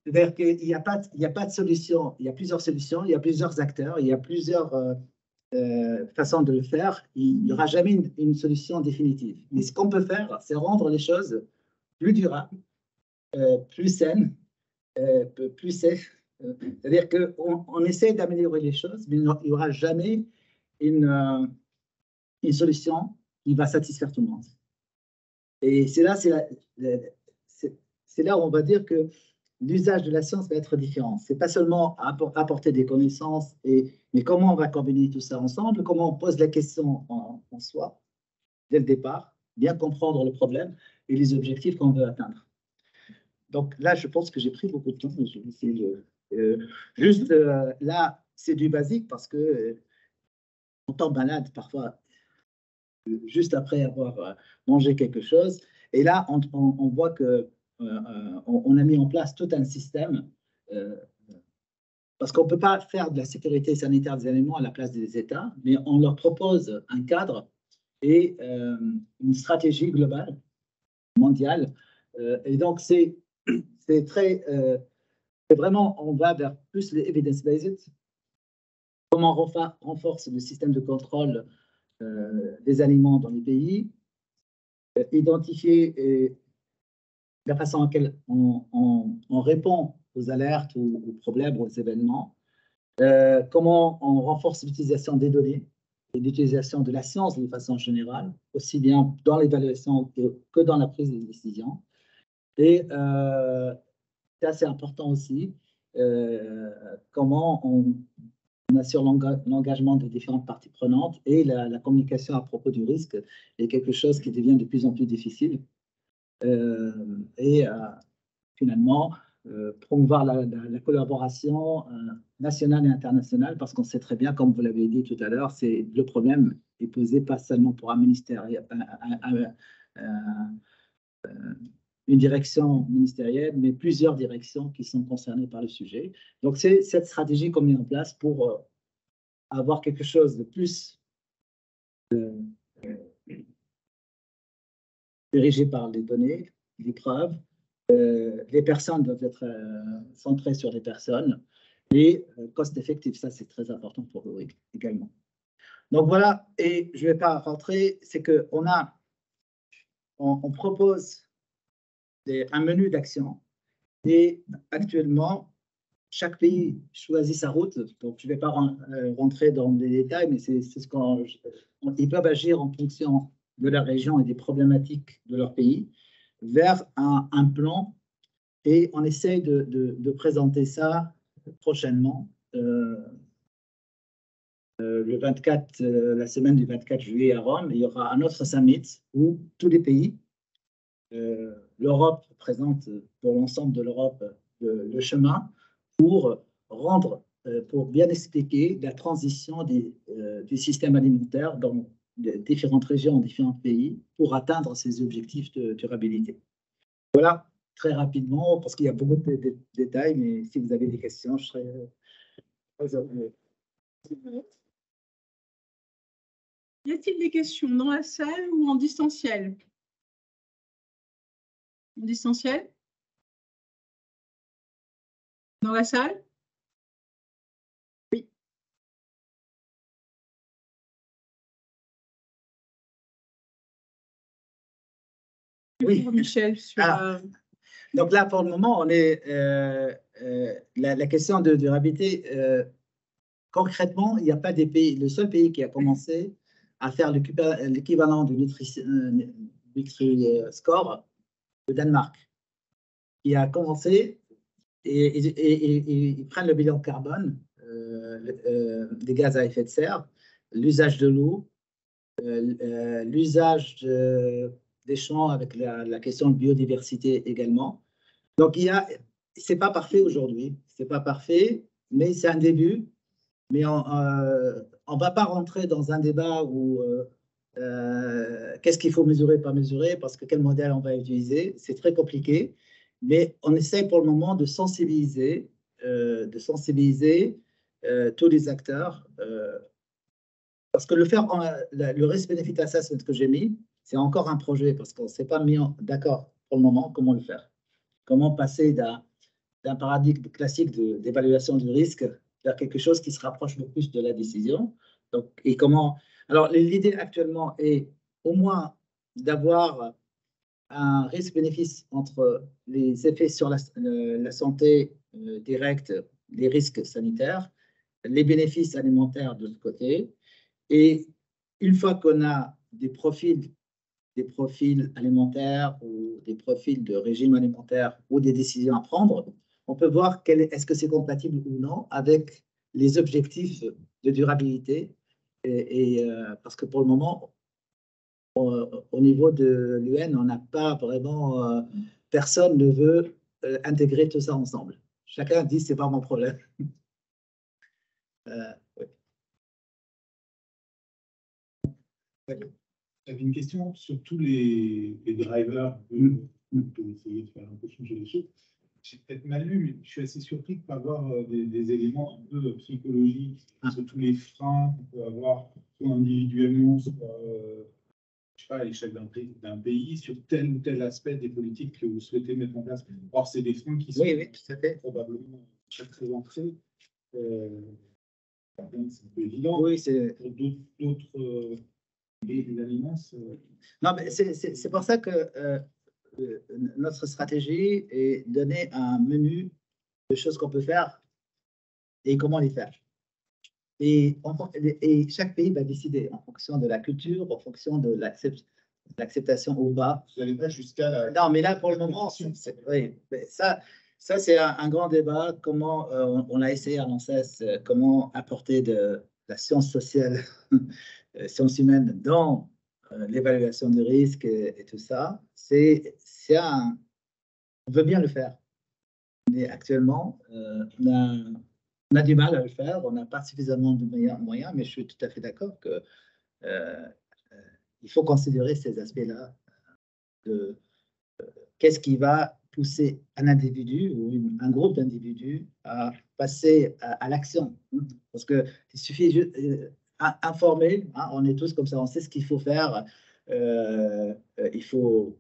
C'est-à-dire qu'il n'y a pas de solution. Il y a plusieurs solutions, il y a plusieurs acteurs, il y a plusieurs façons de le faire. Il n'y aura jamais une solution définitive. Mais ce qu'on peut faire, c'est rendre les choses plus durables, plus saines, plus safe. C'est-à-dire qu'on essaie d'améliorer les choses, mais il n'y aura jamais une solution qui va satisfaire tout le monde. Et c'est là où on va dire que l'usage de la science va être différent. Ce n'est pas seulement apporter des connaissances, mais comment on va combiner tout ça ensemble, comment on pose la question en soi, dès le départ, bien comprendre le problème et les objectifs qu'on veut atteindre. Donc là, je pense que j'ai pris beaucoup de temps. Je vais essayer de, là, c'est du basique parce que on tombe malade parfois juste après avoir mangé quelque chose. Et là, on voit que on a mis en place tout un système parce qu'on ne peut pas faire de la sécurité sanitaire des aliments à la place des États, mais on leur propose un cadre et une stratégie globale, mondiale. Et donc, c'est très... c'est vraiment, on va vers plus les evidence-based. Comment on renforce le système de contrôle des aliments dans les pays, identifier la façon à laquelle on répond aux alertes, aux problèmes, aux événements, comment on renforce l'utilisation des données et l'utilisation de la science de façon générale, aussi bien dans l'évaluation que dans la prise de décision. Et c'est assez important aussi, comment on assure l'engagement des différentes parties prenantes et la communication à propos du risque est quelque chose qui devient de plus en plus difficile. Et finalement, promouvoir la collaboration nationale et internationale, parce qu'on sait très bien, comme vous l'avez dit tout à l'heure, le problème est posé pas seulement pour un ministère, une direction ministérielle, mais plusieurs directions qui sont concernées par le sujet. Donc, c'est cette stratégie qu'on met en place pour avoir quelque chose de plus dirigé par les données, les preuves. Les personnes doivent être centrées sur les personnes et cost-effective, ça c'est très important pour vous également. Donc voilà, et je ne vais pas rentrer, c'est qu'on propose un menu d'action et actuellement, chaque pays choisit sa route, donc je ne vais pas rentrer dans les détails, mais c'est ce ils peuvent agir en fonction de la région et des problématiques de leur pays. vers un plan et on essaye de présenter ça prochainement. Le 24, la semaine du 24 juillet à Rome, il y aura un autre summit où tous les pays, l'Europe présente pour l'ensemble de l'Europe le chemin pour rendre, pour bien expliquer la transition du système alimentaire dans différentes régions, différents pays, pour atteindre ces objectifs de durabilité. Voilà, très rapidement, parce qu'il y a beaucoup de détails, mais si vous avez des questions, je serai très heureux. Y a-t-il des questions dans la salle ou en distanciel? En distanciel? Dans la salle? Oui. Oui. Michel, sur, donc là, pour le moment, on est la question de durabilité. Concrètement, il n'y a pas des pays. Le seul pays qui a commencé à faire l'équivalent du Nutri-Score, le Danemark, qui a commencé et ils prennent le bilan carbone, des gaz à effet de serre, l'usage de l'eau, l'usage des champs avec la question de biodiversité également. Donc, c'est pas parfait aujourd'hui, c'est pas parfait, mais c'est un début. Mais on ne va pas rentrer dans un débat où qu'est-ce qu'il faut mesurer, pas mesurer, parce que quel modèle on va utiliser, c'est très compliqué. Mais on essaie pour le moment de sensibiliser tous les acteurs. Parce que le risk-benefit assessment que j'ai mis, c'est encore un projet, parce qu'on ne s'est pas mis d'accord pour le moment comment le faire. Comment passer d'un paradigme classique d'évaluation du risque vers quelque chose qui se rapproche le plus de la décision. Donc, et comment... Alors, l'idée actuellement est au moins d'avoir un risque-bénéfice entre les effets sur la santé directe, les risques sanitaires, les bénéfices alimentaires de l'autre côté. Et une fois qu'on a des profils alimentaires ou des profils de régime alimentaire ou des décisions à prendre, on peut voir est-ce que c'est compatible ou non avec les objectifs de durabilité. Parce que pour le moment, au niveau de l'UN, on n'a pas vraiment, personne ne veut intégrer tout ça ensemble. Chacun dit c'est pas mon problème. Oui. J'avais une question sur tous les drivers pour essayer de faire un peu changer les choses. J'ai peut-être mal lu, mais je suis assez surpris de ne pas avoir des éléments un peu psychologiques sur tous les freins qu'on peut avoir, soit individuellement, soit je sais pas, à l'échelle d'un pays, sur tel ou tel aspect des politiques que vous souhaitez mettre en place. Or, c'est des freins qui sont tout à fait. Probablement très ancrés. C'est un peu évident. Oui, c'est pour d'autres des aliments. Non, mais c'est pour ça que notre stratégie est donner un menu de choses qu'on peut faire et comment les faire. Et chaque pays va décider en fonction de la culture, en fonction de l'acceptation ou pas. Vous n'allez pas jusqu'à la... Non, mais là, pour le moment, oui, ça c'est un grand débat. Comment on a essayé à l'ANSES, comment apporter de la science sociale, sciences humaines dans l'évaluation du risque et tout ça. On veut bien le faire. Mais actuellement, on a du mal à le faire, on n'a pas suffisamment de moyens, mais je suis tout à fait d'accord que il faut considérer ces aspects-là de qu'est-ce qui va pousser un individu ou un groupe d'individus à passer à l'action. Parce qu'il suffit juste informer, hein, on est tous comme ça, on sait ce qu'il faut faire. Il faut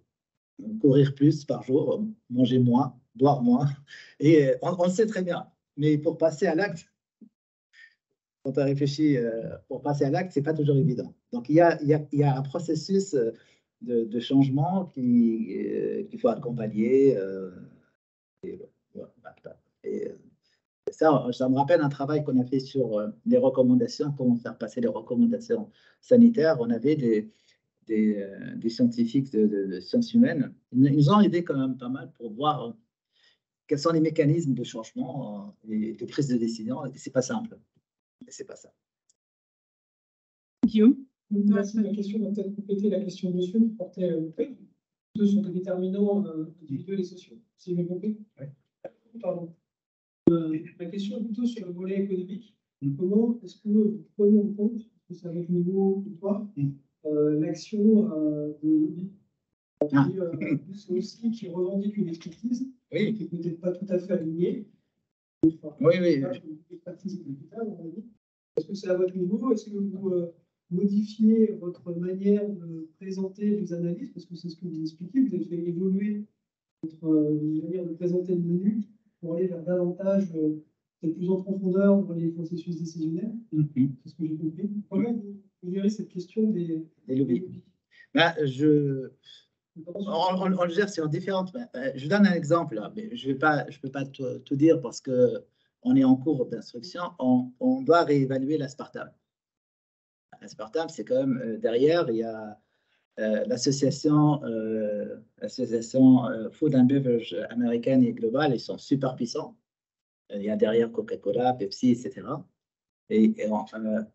courir plus par jour, manger moins, boire moins, et on le sait très bien. Mais pour passer à l'acte, quand on réfléchit pour passer à l'acte, c'est pas toujours évident. Donc il y a un processus de changement qu'il faut accompagner. Et ça me rappelle un travail qu'on a fait sur les recommandations, comment faire passer les recommandations sanitaires. On avait des scientifiques de sciences humaines. Ils nous ont aidés quand même pas mal pour voir quels sont les mécanismes de changement et de prise de décision. Et c'est pas simple. C'est pas ça. Guillaume? Merci. Ma question va peut-être compléter la question de monsieur qui portait plutôt sur des déterminants individuels et sociaux. Si j'ai bien compris. Oui. Pardon. Ma question est plutôt sur le volet économique. Comment est-ce que vous prenez en compte, parce que c'est à votre niveau ou toi, l'action des lobbies c'est aussi qui revendique une expertise Oui. qui n'est peut-être pas tout à fait alignée. Enfin, Oui. une expertise capitale, on va dire. Est-ce que c'est à votre niveau? Est-ce que vous modifiez votre manière de présenter les analyses? Parce que c'est ce que vous expliquez, vous avez fait évoluer votre manière de présenter le menu pour aller vers davantage, peut-être plus en profondeur dans les processus décisionnels. C'est ce que j'ai compris. Comment vous gérez cette question des lobbies? Ben, on le gère sur différentes. Je donne un exemple, là, mais je ne peux pas tout dire parce qu'on est en cours d'instruction. On doit réévaluer l'aspartame. L'aspartame, c'est quand même derrière, il y a l'association Food and Beverage américaine et globale, ils sont super puissants. Il y a derrière Coca-Cola, Pepsi, etc. Et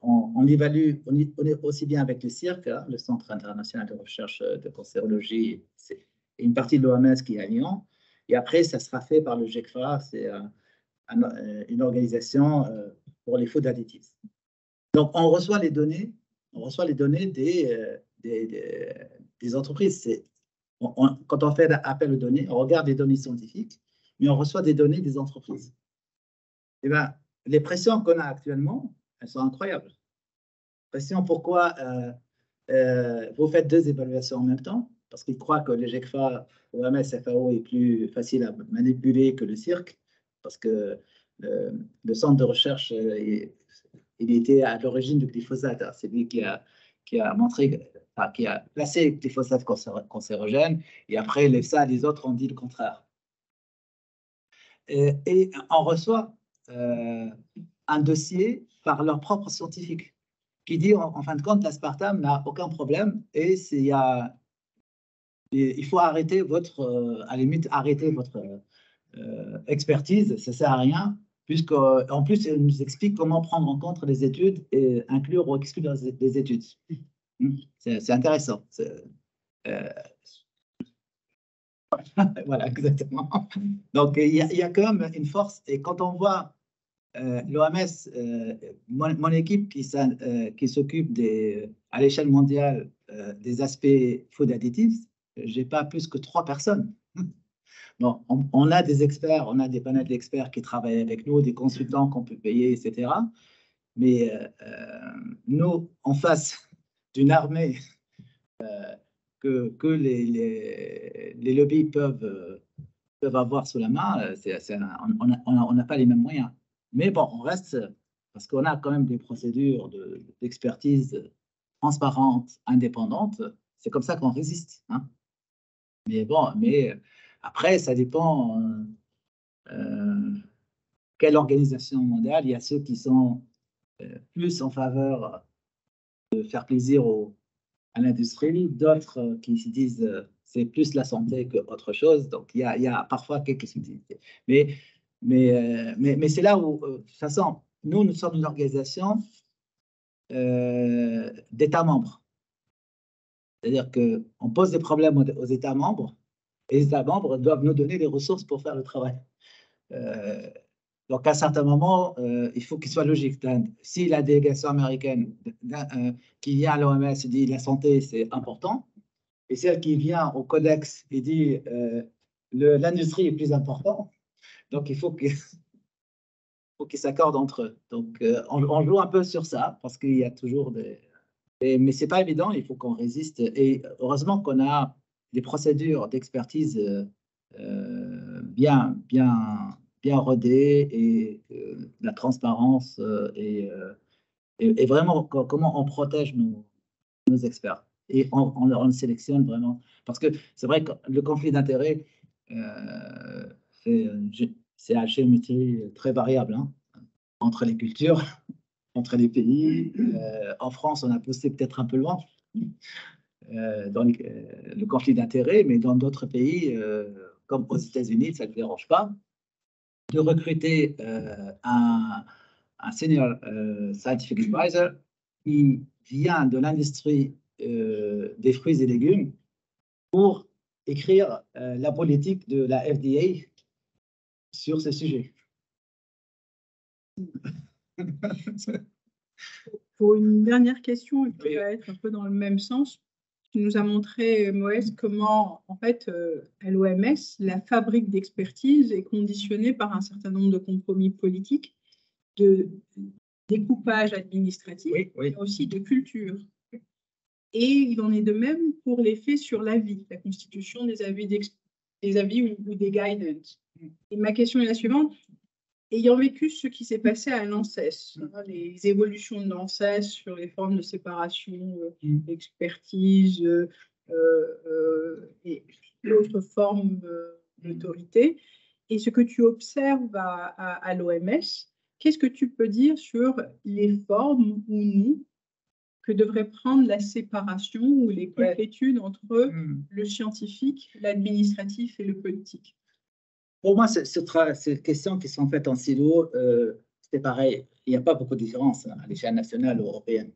on évalue, on est aussi bien avec le CIRC, hein, le Centre international de recherche de cancérologie, c'est une partie de l'OMS qui est à Lyon. Et après, ça sera fait par le GECFA, c'est une organisation pour les food additives. Donc, on reçoit les données des entreprises. Quand on fait appel aux données, on regarde les données scientifiques, mais on reçoit des données des entreprises. Eh bien, les pressions qu'on a actuellement, elles sont incroyables. Pression, pourquoi vous faites deux évaluations en même temps? Parce qu'ils croient que le GECFA, OMS, FAO est plus facile à manipuler que le CIRC, parce que le centre de recherche, il était à l'origine du glyphosate. Hein. C'est lui qui a montré, qui a placé le glyphosate cancérogène, et après, les autres ont dit le contraire. Et on reçoit un dossier par leur propre scientifique qui dit en fin de compte l'aspartame n'a aucun problème et il faut arrêter à la limite arrêter votre expertise, ça sert à rien puisque en plus il nous explique comment prendre en compte les études et inclure ou exclure les études. C'est intéressant. Voilà, exactement. Donc, il y a quand même une force. Et quand on voit l'OMS, mon équipe qui s'occupe à l'échelle mondiale des aspects food additives, je n'ai pas plus que 3 personnes. Bon, on a des experts, on a des panels d'experts qui travaillent avec nous, des consultants qu'on peut payer, etc. Mais nous, en face d'une armée que les lobbies peuvent avoir sous la main, on n'a pas les mêmes moyens. Mais bon, on reste, parce qu'on a quand même des procédures d'expertise transparentes, indépendantes. C'est comme ça qu'on résiste. Hein. Mais bon, après, ça dépend quelle organisation mondiale. Il y a ceux qui sont plus en faveur de faire plaisir à l'industrie, d'autres qui se disent c'est plus la santé qu'autre chose. Donc, il y a parfois quelques subtilités. Mais c'est là où, de toute façon, nous sommes une organisation d'États membres. C'est-à-dire qu'on pose des problèmes aux États membres et les États membres doivent nous donner les ressources pour faire le travail. Donc, à un certain moment, il faut qu'il soit logique. Si la délégation américaine qui vient à l'OMS dit la santé, c'est important, et celle qui vient au Codex et dit l'industrie est plus importante, donc il faut qu'ils s'accordent entre eux. Donc, on joue un peu sur ça, parce qu'il y a toujours mais ce n'est pas évident, il faut qu'on résiste. Et heureusement qu'on a des procédures d'expertise bien rodées et la transparence et vraiment comment on protège nos experts. Et on sélectionne vraiment. Parce que c'est vrai que le conflit d'intérêts, c'est à géométrie très variable hein, entre les cultures, entre les pays. En France, on a poussé peut-être un peu loin. dans le conflit d'intérêts, mais dans d'autres pays, comme aux États-Unis, ça ne dérange pas, de recruter un senior scientific advisor qui vient de l'industrie des fruits et légumes pour écrire la politique de la FDA sur ce sujet. Pour une dernière question, qui va être un peu dans le même sens, tu nous as montré, Moez, comment, en fait, à l'OMS, la fabrique d'expertise est conditionnée par un certain nombre de compromis politiques, de découpage administratif, mais aussi de culture. Et il en est de même pour l'effet sur l'avis, la constitution des avis, ou des guidance. Et ma question est la suivante. Ayant vécu ce qui s'est passé à l'ANSES, les évolutions de l'ANSES sur les formes de séparation, expertise et d'autres formes d'autorité, et ce que tu observes à l'OMS, qu'est-ce que tu peux dire sur les formes ou non que devrait prendre la séparation ou les complétudes entre le scientifique, l'administratif et le politique? Pour moi, ces questions qui sont faites en silo, c'est pareil. Il n'y a pas beaucoup de différence à l'échelle nationale ou européenne.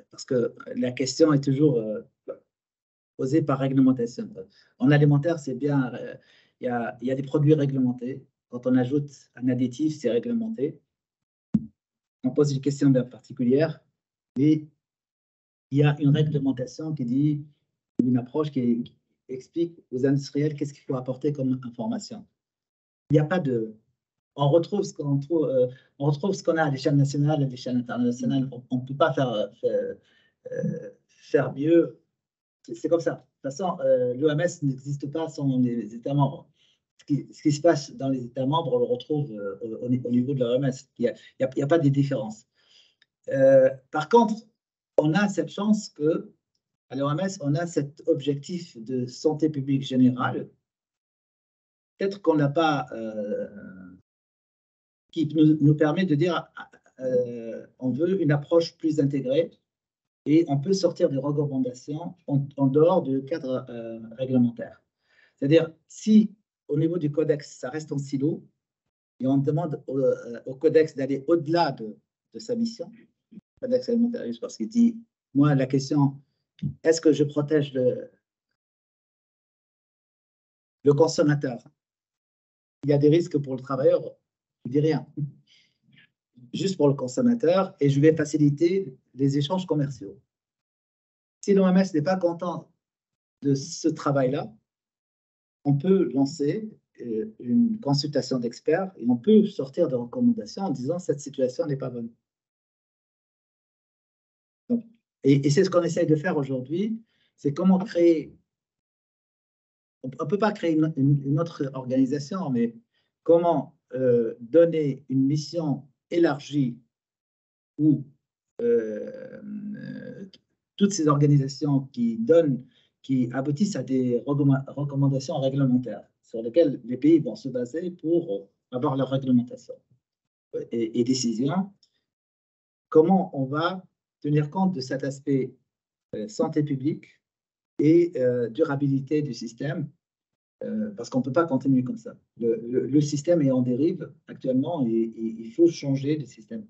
Parce que la question est toujours posée par réglementation. En alimentaire, c'est bien, il y a des produits réglementés. Quand on ajoute un additif, c'est réglementé. On pose une question bien particulière et il y a une réglementation qui dit, une approche qui explique aux industriels qu'est-ce qu'il faut apporter comme information. Il n'y a pas de... On retrouve ce qu'on trouve, on retrouve ce qu'on a à l'échelle nationale, à l'échelle internationale. On ne peut pas faire mieux. C'est comme ça. De toute façon, l'OMS n'existe pas sans les États membres. Ce qui se passe dans les États membres, on le retrouve au niveau de l'OMS. Il n'y a pas de différence. Par contre, on a cette chance que à l'OMS, on a cet objectif de santé publique générale. Peut-être qu'on n'a pas, qui nous permet de dire, on veut une approche plus intégrée et on peut sortir des recommandations en dehors du cadre réglementaire. C'est-à-dire, si au niveau du codex, ça reste en silo, et on demande au codex d'aller au-delà de sa mission, le codex alimentaire, parce qu'il dit, moi, la question, est-ce que je protège le consommateur? Il y a des risques pour le travailleur, je ne dis rien. Juste pour le consommateur, et je vais faciliter les échanges commerciaux. Si l'OMS n'est pas content de ce travail-là, on peut lancer une consultation d'experts et on peut sortir de recommandations en disant cette situation n'est pas bonne. Donc, et c'est ce qu'on essaye de faire aujourd'hui, c'est comment créer, on ne peut pas créer une autre organisation, mais comment donner une mission élargie où toutes ces organisations qui aboutissent à des recommandations réglementaires sur lesquelles les pays vont se baser pour avoir leur réglementation et décisions. Comment on va tenir compte de cet aspect santé publique et durabilité du système, parce qu'on ne peut pas continuer comme ça. Le système est en dérive actuellement et il faut changer le système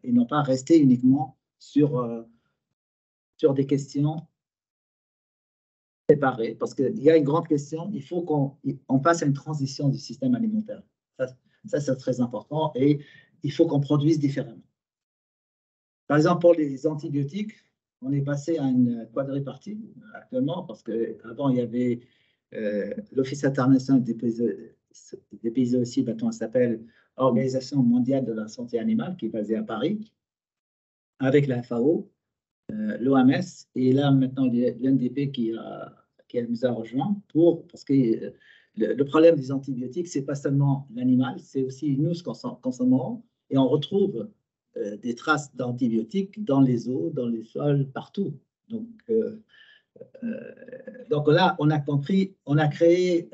et non pas rester uniquement sur des questions séparées, parce qu'il y a une grande question, il faut qu'on passe à une transition du système alimentaire. Ça c'est très important et il faut qu'on produise différemment. Par exemple, pour les antibiotiques, on est passé à une quadripartie actuellement, parce qu'avant, il y avait l'Office international des pays zoocides, maintenant, ça s'appelle Organisation mondiale de la santé animale, qui est basée à Paris, avec la FAO, l'OMS, et là, maintenant, l'UNDP qui nous a rejoints, parce que le problème des antibiotiques, ce n'est pas seulement l'animal, c'est aussi nous, ce qu'on consommons, et on retrouve des traces d'antibiotiques dans les eaux, dans les sols, partout. Donc là, on a créé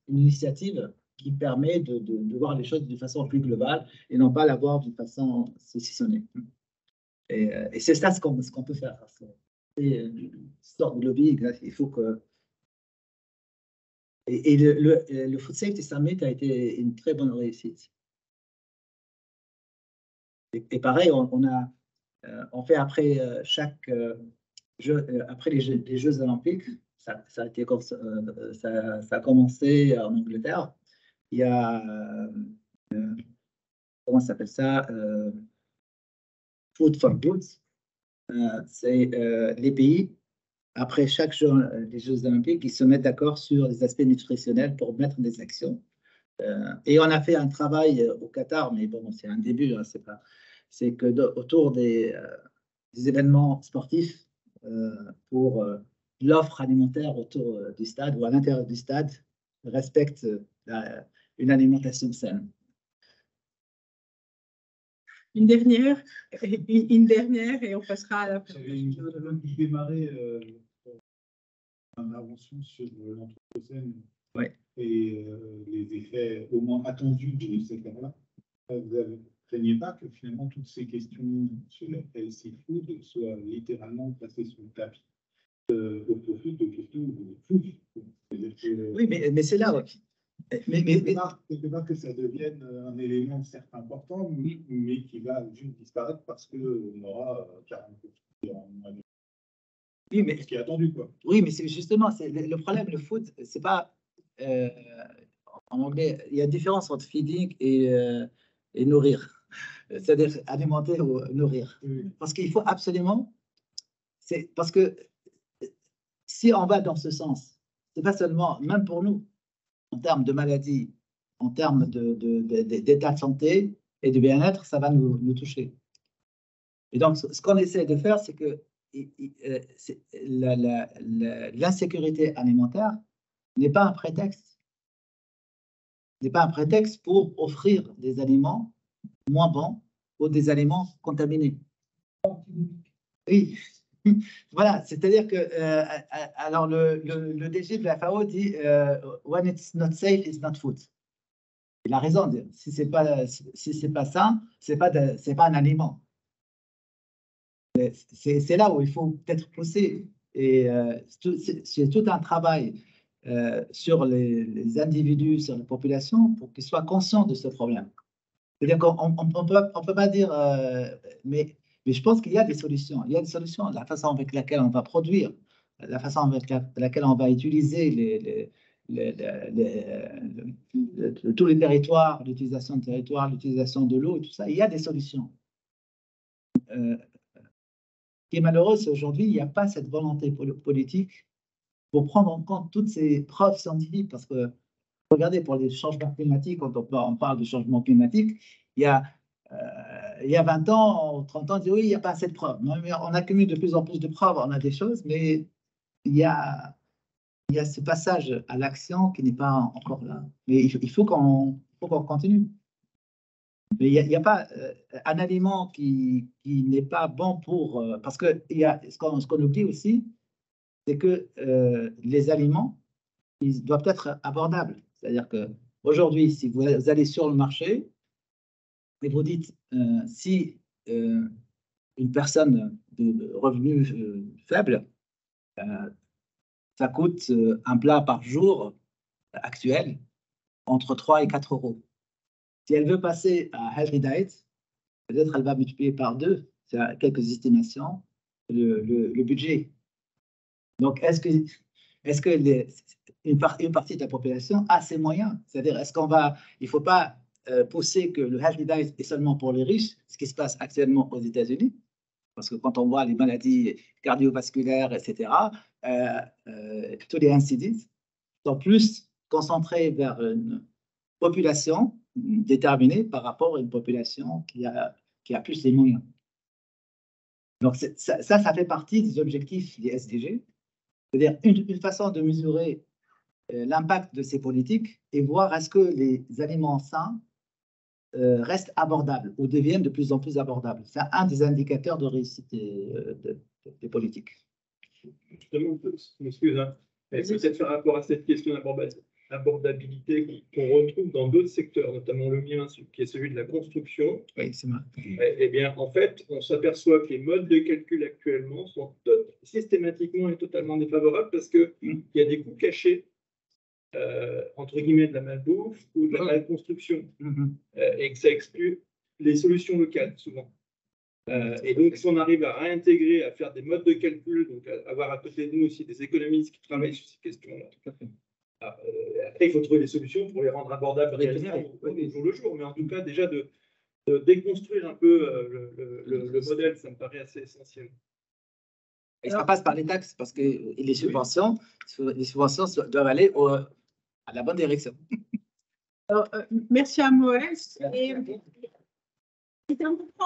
une initiative qui permet de voir les choses de façon plus globale et non pas la voir de façon saucissonnée. Et c'est ça ce qu'on peut faire. une sorte de lobbying. Il faut que. Et le Food Safety Summit a été une très bonne réussite. Et pareil, on fait après chaque après les Jeux Olympiques, ça a commencé en Angleterre. Il y a, comment ça s'appelle ça? Food for Good. C'est les pays, après chaque jeu des Jeux Olympiques, ils se mettent d'accord sur les aspects nutritionnels pour mettre des actions. Et on a fait un travail au Qatar, mais bon, c'est un début, hein, c'est que autour des événements sportifs pour l'offre alimentaire autour du stade ou à l'intérieur du stade respecte une alimentation saine. Une dernière et on passera à la prochaine. J'avais démarré une intervention sur l'anthropocène et les effets au moins attendus de cette ère-là. Vous ne craignez pas que finalement toutes ces questions sur la healthy food soient littéralement placées sur le tapis au profit de questions de food. Oui, mais c'est là. Quelque part que ça devienne un élément certes important, mais qui va juste disparaître parce qu'on aura 40% en moins. Oui, mais ce qui est attendu, quoi. Oui, mais c'est justement, le problème, le food, c'est pas en anglais, il y a une différence entre feeding et nourrir, c'est-à-dire alimenter ou nourrir. Parce qu'il faut absolument, parce que si on va dans ce sens, c'est pas seulement, même pour nous, en termes de maladies, en termes d'état de santé et de bien-être, ça va nous toucher. Et donc, ce qu'on essaie de faire, c'est que l'insécurité alimentaire n'est pas un prétexte. N'est pas un prétexte pour offrir des aliments moins bons ou des aliments contaminés. Oui, voilà, c'est-à-dire que alors le DG de la FAO dit when it's not safe, it's not food. Il a raison. Si c'est pas ça, c'est pas un aliment. C'est là où il faut peut-être pousser. Et c'est tout un travail sur les individus, sur la population, pour qu'ils soient conscients de ce problème. C'est-à-dire qu'on ne peut pas dire, mais je pense qu'il y a des solutions. Il y a des solutions, la façon avec laquelle on va produire, la façon avec laquelle on va utiliser tous les territoires, l'utilisation de territoires, l'utilisation de l'eau, tout ça. Il y a des solutions. Ce qui est malheureux, c'est aujourd'hui, il n'y a pas cette volonté politique pour prendre en compte toutes ces preuves scientifiques. Parce que, regardez, pour les changements climatiques, quand on parle de changement climatique, il y a 20 ans, 30 ans, on dit oui, il n'y a pas assez de preuves. Mais on accumule de plus en plus de preuves, on a des choses, mais il y a ce passage à l'action qui n'est pas encore là. Mais il faut qu'on continue. Mais il n'y a pas un aliment qui n'est pas bon pour... parce que ce qu'on oublie aussi, c'est que les aliments, ils doivent être abordables. C'est-à-dire qu'aujourd'hui, si vous allez sur le marché et vous dites si une personne de revenus faibles, ça coûte un plat par jour actuel entre 3 et 4 euros. Si elle veut passer à Healthy Diet, peut-être elle va multiplier par 2, c'est quelques estimations, le budget. Donc, est-ce que une partie de la population a ces moyens? C'est-à-dire, il ne faut pas pousser que le Healthy Diet est seulement pour les riches, ce qui se passe actuellement aux États-Unis, parce que quand on voit les maladies cardiovasculaires, etc., tous les incidents sont plus concentrés vers une population déterminée par rapport à une population qui a plus les moyens. Donc, ça fait partie des objectifs des SDG, c'est-à-dire une façon de mesurer l'impact de ces politiques et voir est-ce que les aliments sains restent abordables ou deviennent de plus en plus abordables. C'est un des indicateurs de réussite des politiques. Justement, je m'excuse, peut-être par rapport à cette question d'abord, abordabilité qu'on retrouve dans d'autres secteurs, notamment le mien, qui est celui de la construction, Oui, c'est vrai. eh bien, en fait, on s'aperçoit que les modes de calcul actuellement sont systématiquement et totalement défavorables parce qu'il y a des coûts cachés, entre guillemets, de la malbouffe ou de la malconstruction, et que ça exclut les solutions locales, souvent. Et donc, si on arrive à réintégrer, à faire des modes de calcul, donc à avoir à côté de nous aussi des économistes qui travaillent sur ces questions-là. Après, il faut trouver des solutions pour les rendre abordables au jour le jour, mais en tout cas, déjà de déconstruire un peu le modèle, ça me paraît assez essentiel. Et ça passe par les taxes, parce que les subventions doivent aller à la bonne direction. Alors, merci à Moës. Et c'était important.